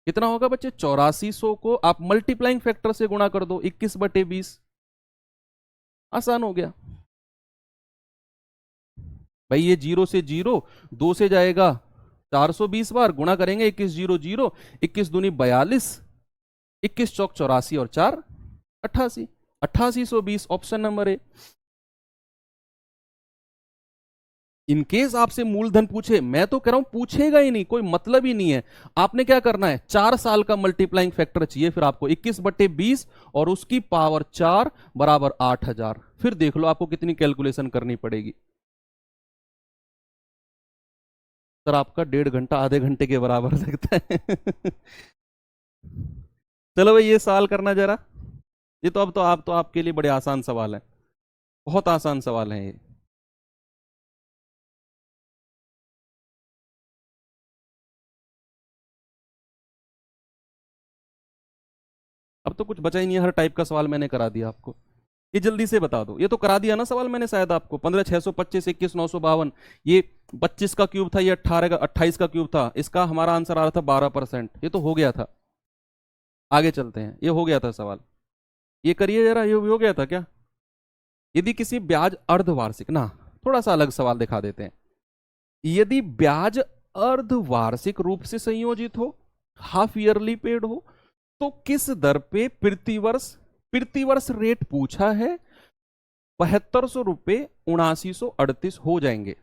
कितना होगा बच्चे? 8400 को आप मल्टीप्लाइंग फैक्टर से गुणा कर दो, 21/20। आसान हो गया भाई। ये 0 से 0, 2 से जाएगा 420 बार, गुणा करेंगे 21 0 0, 21 दूनी 42, 21 चौक 84 और 4 88, 8820। Option number A. इनकेस आपसे मूलधन पूछे, मैं तो कह रहा हूं पूछेगा ही नहीं, कोई मतलब ही नहीं है। आपने क्या करना है, 4 साल का मल्टीप्लाइंग फैक्टर चाहिए, फिर आपको 21/20 और उसकी पावर 4 बराबर 8000। फिर देख लो आपको कितनी कैलकुलेशन करनी पड़ेगी। सर आपका 1.5 घंटा आधे घंटे के बराबर लगता है। चलो भाई ये सवाल करना जरा। ये तो अब तो आपके लिए बड़े आसान सवाल है, बहुत आसान सवाल है ये। अब तो कुछ बचा ही नहीं है, हर टाइप का सवाल मैंने करा दिया आपको। ये जल्दी से बता दो, ये तो करा दिया ना सवाल मैंने शायद आपको, 15 625 21 952। ये 25 का क्यूब था, ये 18 का 28 का क्यूब था, इसका हमारा आंसर आ रहा था 12%। ये तो हो गया था। आगे चलते हैं, ये हो गया था सवाल। ये करिए जरा, ये हो गया था क्या? यदि किसी ब्याज अर्धवार्षिक ना, थोड़ा सा अलग सवाल दिखा देते हैं। यदि ब्याज अर्धवार्षिक रूप से संयोजित हो, हाफ ईयरली पेड हो, तो किस दर पे प्रति वर्ष रेट पूछा है, 7200 रुपये 7938 हो जाएंगे।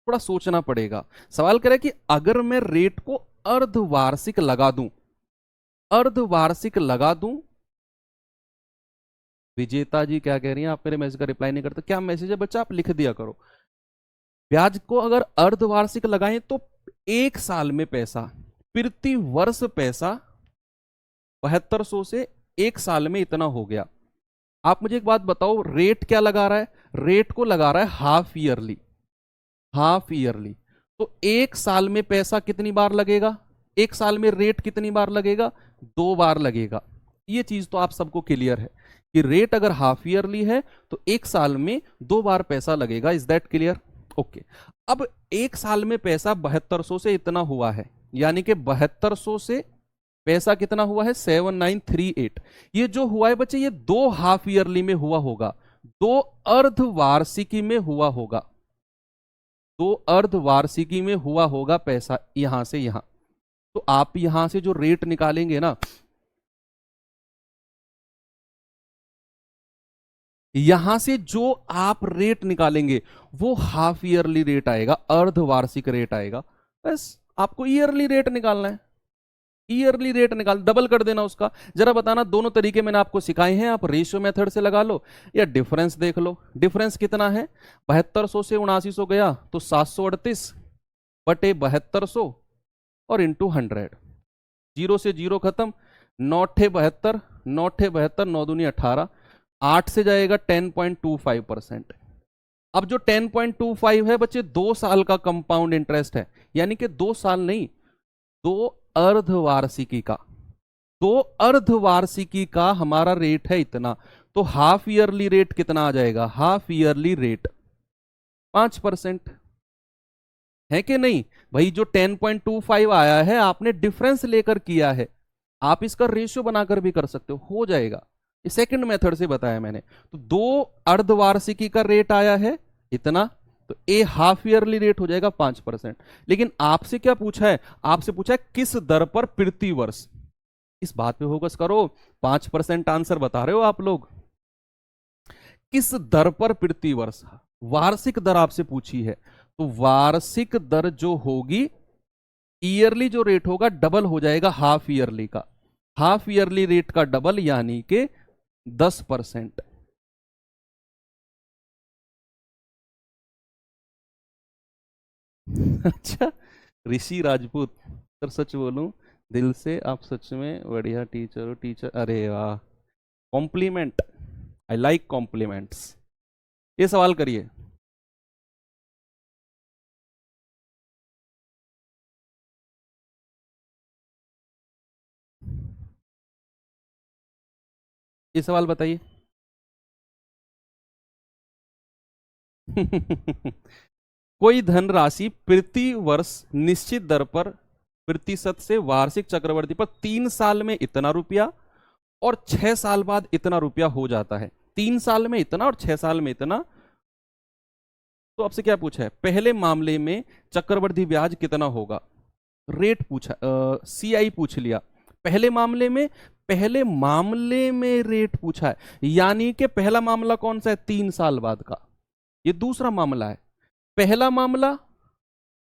थोड़ा सोचना पड़ेगा। सवाल करे कि अगर मैं रेट को अर्धवार्षिक लगा दूं, अर्धवार्षिक लगा दूं। विजेता जी क्या कह रही हैं, आप मेरे मैसेज का रिप्लाई नहीं करते, क्या मैसेज है बच्चा, आप लिख दिया करो। ब्याज को अगर अर्धवार्षिक लगाएं तो 1 साल में पैसा, प्रति वर्ष पैसा 7200 से 1 साल में इतना हो गया। आप मुझे एक बात बताओ, रेट क्या लगा रहा है? रेट को लगा रहा है हाफ ईयरली, हाफ ईयरली। तो 1 साल में पैसा कितनी बार लगेगा, 1 साल में रेट कितनी बार लगेगा, 2 बार लगेगा। ये चीज तो आप सबको क्लियर है कि रेट अगर हाफ ईयरली है तो 1 साल में 2 बार पैसा लगेगा। Is that clear? ओके। अब 1 साल में पैसा 7200 से इतना हुआ है, यानी कि 7200 से पैसा कितना हुआ है, 7938। ये जो हुआ है बच्चे, ये 2 हाफ ईयरली में हुआ होगा, 2 अर्धवार्षिकी में हुआ होगा, 2 अर्धवार्षिकी में हुआ होगा पैसा यहां से यहां। तो आप यहां से जो रेट निकालेंगे ना, यहां से जो आप रेट निकालेंगे वो हाफ ईयरली रेट आएगा, अर्धवार्षिक रेट आएगा। बस आपको ईयरली रेट निकालना है, ईयरली रेट निकाल, डबल कर देना उसका। जरा बताना, दोनों तरीके मैंने आपको सिखाए हैं, आप रेशियो मेथड से लगा लो या डिफरेंस देख लो। डिफरेंस कितना है, 7200 से 7900 गया तो 738 बटे 7200 और इंटू 100। जीरो से जीरो खत्म, 9 72 9 72 9 दूनी 18, 8 से जाएगा 10.25%। अब जो 10.25 है बच्चे, 2 साल का कंपाउंड इंटरेस्ट है, यानी कि 2 साल नहीं, 2 अर्धवार्षिकी का, 2 अर्धवार्षिकी का हमारा रेट है इतना। तो हाफ ईयरली रेट कितना आ जाएगा, हाफ ईयरली रेट 5% है कि नहीं भाई? जो 10.25 आया है आपने डिफरेंस लेकर किया है, आप इसका रेशियो बनाकर भी कर सकते हो जाएगा। ये सेकंड मेथड से बताया मैंने। तो 2 अर्धवार्षिकी का रेट आया है इतना, तो ए हाफ ईयरली रेट हो जाएगा 5%। लेकिन आपसे क्या पूछा है, आपसे पूछा है किस दर पर प्रति वर्ष। इस बात पे फोकस करो, 5% आंसर बता रहे हो आप लोग, किस दर पर प्रति वर्ष, वार्षिक दर आपसे पूछी है। तो वार्षिक दर जो होगी, ईयरली जो रेट होगा डबल हो जाएगा हाफ ईयरली का, हाफ ईयरली रेट का डबल यानी कि 10%। अच्छा, ऋषि राजपूत सर, सच बोलूं दिल से आप सच में बढ़िया टीचर हो टीचर। अरे वाह, कॉम्प्लीमेंट, आई लाइक कॉम्प्लीमेंट्स। ये सवाल करिए। ये सवाल बताइए। कोई धनराशि प्रति वर्ष निश्चित दर पर प्रतिशत से वार्षिक चक्रवृद्धि पर 3 साल में इतना रुपया और 6 साल बाद इतना रुपया हो जाता है। 3 साल में इतना और 6 साल में इतना। तो आपसे क्या पूछा है, पहले मामले में चक्रवृद्धि ब्याज कितना होगा, रेट पूछा, सीआई पूछ लिया। पहले मामले में, पहले मामले में रेट पूछा है, यानी कि पहला मामला कौन सा है, 3 साल बाद का। ये दूसरा मामला है। पहला मामला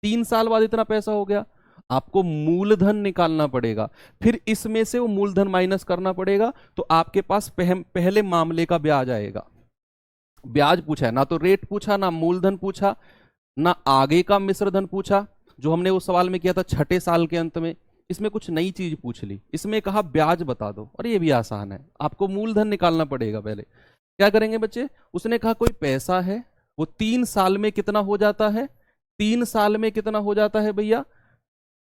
3 साल बाद इतना पैसा हो गया, आपको मूलधन निकालना पड़ेगा, फिर इसमें से वो मूलधन माइनस करना पड़ेगा, तो आपके पास पहले मामले का ब्याज आएगा। ब्याज पूछा है, ना तो रेट पूछा, ना मूलधन पूछा, ना आगे का मिश्र धन पूछा जो हमने उस सवाल में किया था छठे साल के अंत में। इसमें कुछ नई चीज पूछ ली, इसमें कहा ब्याज बता दो, और ये भी आसान है, आपको मूलधन निकालना पड़ेगा पहले। क्या करेंगे बच्चे, उसने कहा कोई पैसा है, वो 3 साल में कितना हो जाता है, 3 साल में कितना हो जाता है भैया,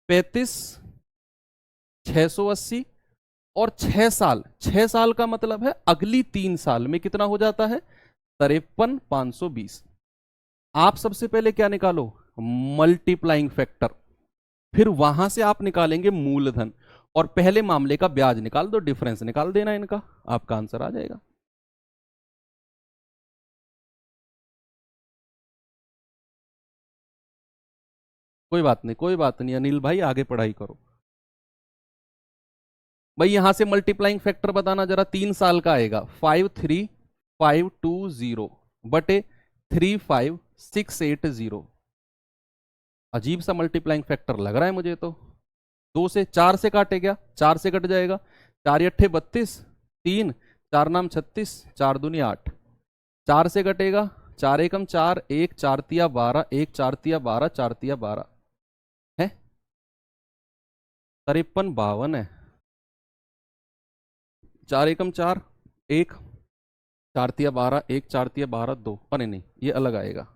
35,680, और 6 साल, 6 साल का मतलब है अगली 3 साल में कितना हो जाता है, 53,520। आप सबसे पहले क्या निकालो, मल्टीप्लाइंग फैक्टर, फिर वहां से आप निकालेंगे मूलधन, और पहले मामले का ब्याज निकाल दो, डिफरेंस निकाल देना इनका, आपका आंसर आ जाएगा। कोई बात नहीं, कोई बात नहीं अनिल भाई, आगे पढ़ाई करो भाई। यहां से मल्टीप्लाइंग फैक्टर बताना जरा, 3 साल का आएगा 53,520 बटे 35,680। अजीब सा मल्टीप्लाइंग फैक्टर लग रहा है मुझे तो। 4 से काटे, क्या 4 से कट जाएगा, 4 × 8 = 32, 3, 4 × 9 = 36, 4 × 2 = 8, 4 से कटेगा, 4 × 1 = 4, 1 4 × 12, 1 4 × 12, 4 × 12 है 53,52 है। 4 × 4 1, 4 × 12, 1 4 × 12 2, अरे नहीं ये अलग आएगा।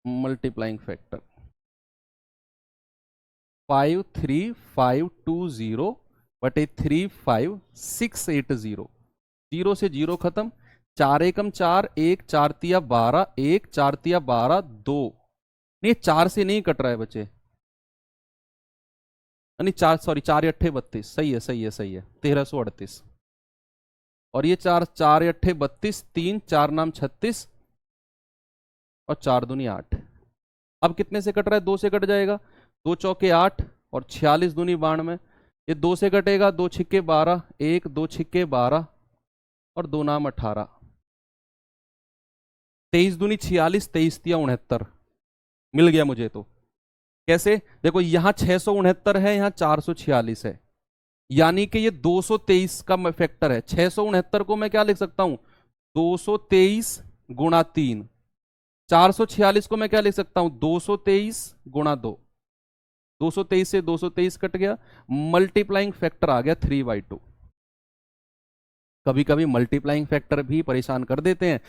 मल्टीप्लाइंग फैक्टर 53,520 बटे 35,680, 0 से 0 खत्म, 4 × 4 1, 4 × 12, 1 4 × 12 2, नहीं 4 से नहीं कट रहा है बच्चे, नहीं 4, सॉरी 4 × 8 = 32, सही है सही है सही है, 1338। और ये 4 4 × 8 = 32, 3 4 × 9 = 36, और 4 दूनी 8। अब कितने से कट रहा है, 2 से कट जाएगा, 2 चौके 8, और 46 दूनी 92, ये 2 से कटेगा, 2 छिक्के 12, 1 2 छिक्के 12, और 2 नाम 18, 23 दूनी 46, 23 तिया 69, मिल गया मुझे तो। कैसे, देखो यहां 669 है, यहां 446 है, यानी कि ये 223 का फैक्टर है। 669 को मैं क्या लिख सकता हूं, 223 × 3, 446 को मैं क्या लिख सकता हूं, 223 × 2, 223 से 223 कट गया, मल्टीप्लाइंग फैक्टर आ गया 3/2। कभी कभी मल्टीप्लाइंग फैक्टर भी परेशान कर देते हैं।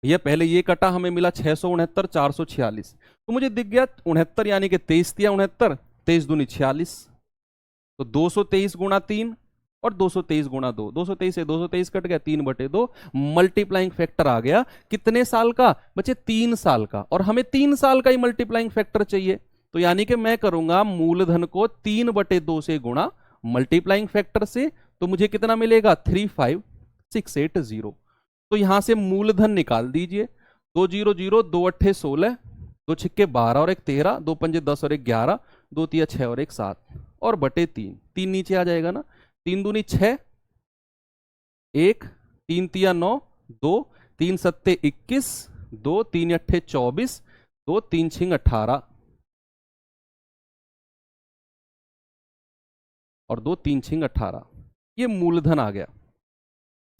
ये पहले ये कटा, हमें मिला 669 446, तो मुझे दिख गया 69, यानी कि 23 तिया 69, 23 दूनी 46, तो 223 × 3 और 223 × 2, 223 से 223 कट गया, 3/2, मल्टीप्लाइंग फैक्टर आ गया कितने साल का बच्चे, 3 साल का, और हमें 3 साल का ही मल्टीप्लाइंग फैक्टर चाहिए, तो यानी कि मैं करूंगा मूलधन को 3/2 से गुणा मल्टीप्लाइंग फैक्टर से, तो मुझे कितना मिलेगा, 35,680। तो यहां से मूलधन निकाल दीजिए, 2 0 0, 2 8 16, 2 छिक्के 12 और 1 13, 2 पंजे 10 और 1 11, 2 तिया 6 और 1 7, और बटे 3, 3 नीचे आ जाएगा ना, 3 दूनी 6, 1 3 तिया 9, 2 3 सत्ते 21, 2 3 अट्ठे 24, 2 3 छिंग 18, और 2 3 छिंग 18, ये मूलधन आ गया।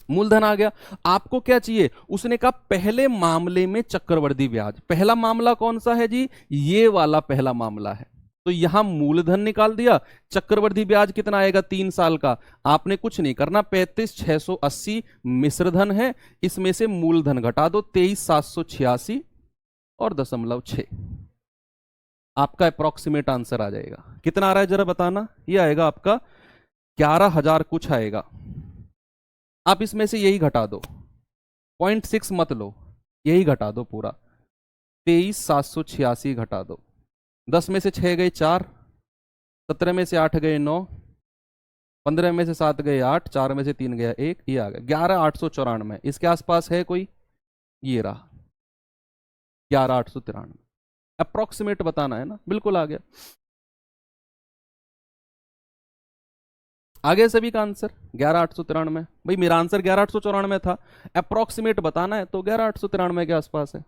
मूलधन आ गया, आपको क्या चाहिए, उसने कहा पहले मामले में चक्रवृद्धि ब्याज। पहला मामला कौन सा है जी, ये वाला पहला मामला है, तो यहां मूलधन निकाल दिया, चक्रवृद्धि ब्याज कितना आएगा 3 साल का, आपने कुछ नहीं करना, 35,680 मिश्रधन है, इसमें से मूलधन घटा दो 23,786 और 0.6, आपका अप्रोक्सीमेट आंसर आ जाएगा। कितना आ रहा है जरा बताना, ये आएगा आपका 11,000 कुछ आएगा। आप इसमें से यही घटा दो, 0.6 मत लो, यही घटा दो पूरा, 23,786 घटा दो, 10 में से 6 गए 4, 17 में से 8 गए 9, 15 में से 7 गए 8, 4 में से 3 गया 1, ये आ गया 11,894। इसके आसपास है कोई, ये रहा 11,893, अप्रोक्सीमेट बताना है ना, बिल्कुल आ गया। आ गया सभी का आंसर 11893। भाई मेरा आंसर 11894 था, अप्रोक्सीमेट बताना है तो 11893 के आसपास है।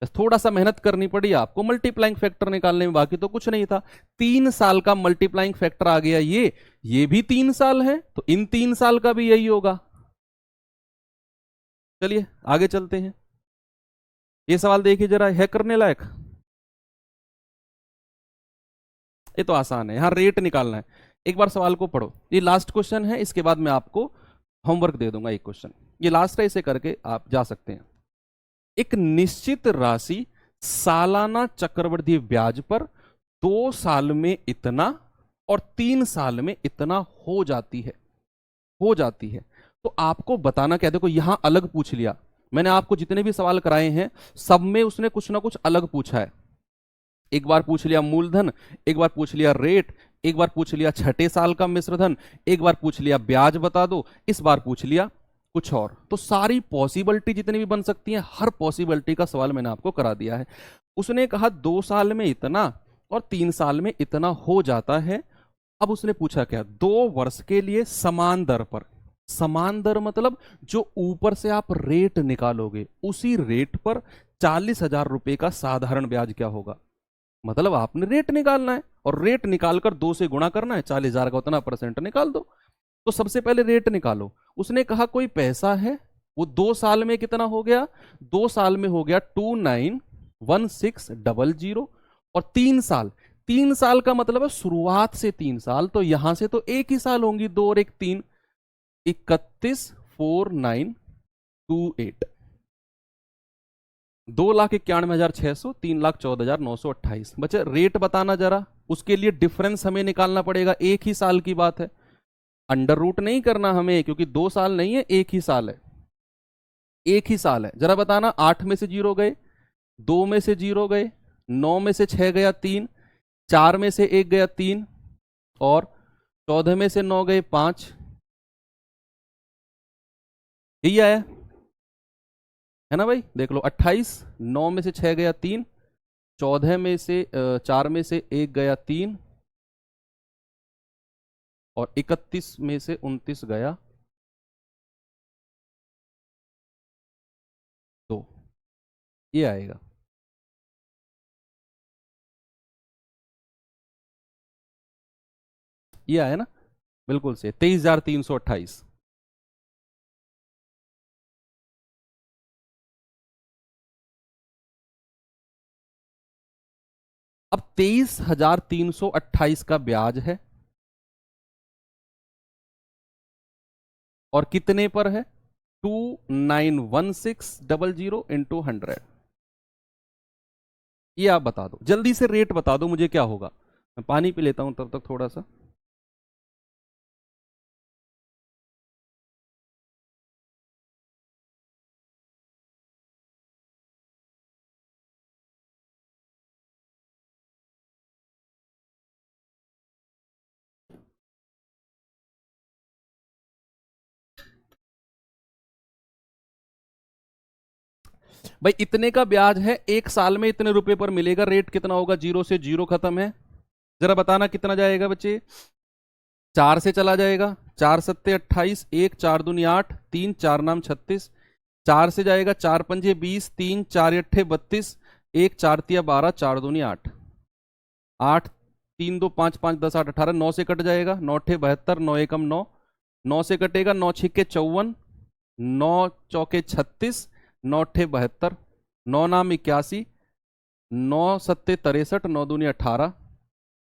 बस थोड़ा सा मेहनत करनी पड़ी आपको मल्टीप्लाइंग फैक्टर निकालने में, बाकी तो कुछ नहीं था। 3 साल का मल्टीप्लाइंग फैक्टर आ गया, ये भी 3 साल है तो इन 3 साल का भी यही होगा। चलिए आगे चलते हैं। ये सवाल देखिए जरा, है करने लायक। ये तो आसान है, यहां रेट निकालना है। एक बार सवाल को पढ़ो, ये लास्ट क्वेश्चन है, इसके बाद मैं आपको होमवर्क दे दूंगा एक क्वेश्चन। ये लास्ट है, इसे करके आप जा सकते हैं। एक निश्चित राशि सालाना चक्रवृद्धि ब्याज पर 2 साल में इतना और 3 साल में इतना हो जाती है। तो आपको बताना क्या, देखो यहां अलग पूछ लिया मैंने, आपको जितने भी सवाल कराए हैं सब में उसने कुछ ना कुछ अलग पूछा है। एक बार पूछ लिया मूलधन, एक बार पूछ लिया रेट, एक बार पूछ लिया छठे साल का मिश्रधन, एक बार पूछ लिया ब्याज बता दो, इस बार पूछ लिया कुछ और। तो सारी पॉसिबिलिटी जितनी भी बन सकती है, हर पॉसिबिलिटी का सवाल मैंने आपको करा दिया है। उसने कहा 2 साल में इतना और 3 साल में इतना हो जाता है। अब उसने पूछा क्या, 2 वर्ष के लिए समान दर पर, समान दर मतलब जो ऊपर से आप रेट निकालोगे उसी रेट पर 40,000 रुपए का साधारण ब्याज क्या होगा। मतलब आपने रेट निकालना है और रेट निकालकर 2 से गुणा करना है, 40,000 का उतना परसेंट निकाल दो। तो सबसे पहले रेट निकालो। उसने कहा कोई पैसा है, वो 2 साल में कितना हो गया, 2 साल में हो गया 291600। और 3 साल, 3 साल का मतलब है शुरुआत से 3 साल, तो यहां से तो एक ही साल होंगी, 2 और 1 3, 314928। 2,91,600, 3,14,928 बचे। रेट बताना जरा, उसके लिए डिफरेंस हमें निकालना पड़ेगा, एक ही साल की बात है, अंडर रूट नहीं करना हमें, क्योंकि 2 साल नहीं है, एक ही साल है, एक ही साल है। जरा बताना, 8 में से 0 गए, 2 में से 0 गए, 9 में से 6 गया 3, 4 में से 1 गया 3, और 14 में से 9 गए 5। यही आया है ना भाई, देख लो 28, 9 में से 6 गया 3, 14 में से 4 में से 1 गया 3, और 31 में से 29 गया 2। ये आएगा। ये आया ना, बिल्कुल से 23,328। अब 23,328 का ब्याज है और कितने पर है, 291600 इंटू 100। ये आप बता दो, जल्दी से रेट बता दो मुझे क्या होगा। मैं पानी पी लेता हूं तब तक थोड़ा सा। भाई इतने का ब्याज है, 1 साल में इतने रुपए पर मिलेगा, रेट कितना होगा, 0 से 0 खत्म है। जरा बताना कितना जाएगा बच्चे, 4 से चला जाएगा, 4 सत्ते 28, 1 4 दूनी 8, 3 4 नाम 36, 4 से जाएगा 4 पंजे 20, 3 4 अट्ठे 32, 1 4 तिया 12, 4 दूनी 8, 8 3 2 5 5 10 8 18, 9 से कट जाएगा, 9 अट्ठे 72, 9 एकम 9, 9 से कटेगा, 9 छिक्के 54, 9 चौके 36, 9 अट्ठे 72, 9 नाम 81, 9 सत्ते 63, 9 दूनी 18,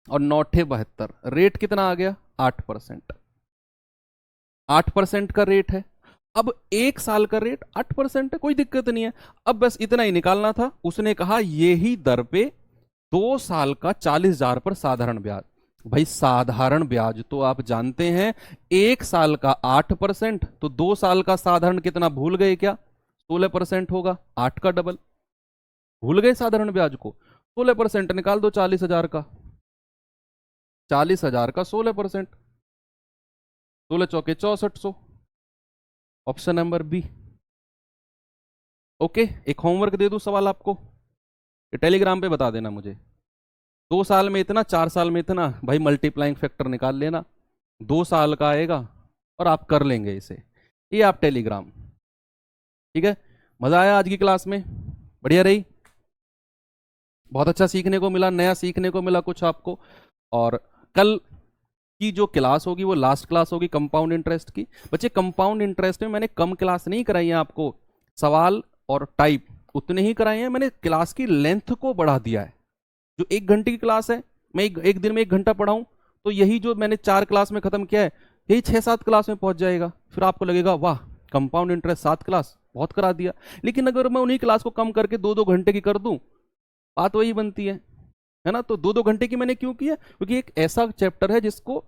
और 9 अट्ठे 72। रेट कितना आ गया, 8%। 8% का रेट है। अब 1 साल का रेट 8% है, कोई दिक्कत नहीं है। अब बस इतना ही निकालना था। उसने कहा यही दर पे 2 साल का 40,000 पर साधारण ब्याज। भाई साधारण ब्याज तो आप जानते हैं, 1 साल का 8%, तो 2 साल का साधारण कितना भूल गए क्या, 16% होगा, 8 का डबल। भूल गए साधारण ब्याज को, 16% निकाल दो 40,000 का, 40,000 का 16%, 16 चौके 6400। Option number B. ओके, एक होमवर्क दे दूं सवाल आपको, टेलीग्राम पे बता देना मुझे। 2 साल में इतना, 4 साल में इतना, भाई मल्टीप्लाइंग फैक्टर निकाल लेना। 2 साल का आएगा और आप कर लेंगे इसे। ये आप टेलीग्राम। ठीक है, मज़ा आया आज की क्लास में? बढ़िया रही? बहुत अच्छा सीखने को मिला, नया सीखने को मिला कुछ आपको। और कल की जो क्लास होगी वो लास्ट क्लास होगी कंपाउंड इंटरेस्ट की। बच्चे कंपाउंड इंटरेस्ट में मैंने कम क्लास नहीं कराई है आपको, सवाल और टाइप उतने ही कराए हैं, मैंने क्लास की लेंथ को बढ़ा दिया है। जो 1 घंटे की क्लास है, मैं एक दिन में 1 घंटा पढ़ाऊं, तो यही जो मैंने 4 क्लास में खत्म किया है, यही 6-7 क्लास में पहुंच जाएगा। फिर आपको लगेगा वाह, कंपाउंड इंटरेस्ट 7 क्लास बहुत करा दिया। लेकिन अगर मैं उन्हीं क्लास को कम करके 2-2 घंटे की कर दूं, बात वही बनती है ना। तो 2-2 घंटे की मैंने क्यों किया? क्योंकि एक ऐसा चैप्टर है जिसको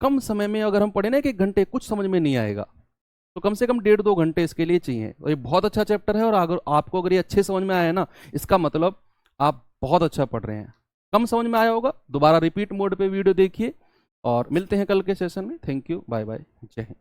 कम समय में अगर हम पढ़े ना, 1 घंटे कुछ समझ में नहीं आएगा, तो कम से कम 1.5-2 घंटे इसके लिए चाहिए। और ये बहुत अच्छा चैप्टर है, और अगर आपको अगर ये अच्छे समझ में आया है ना, इसका मतलब आप बहुत अच्छा पढ़ रहे हैं। कम समझ में आया होगा, दोबारा रिपीट मोड पे वीडियो देखिए, और मिलते हैं कल के सेशन में। थैंक यू, बाय बाय, जय हिंद।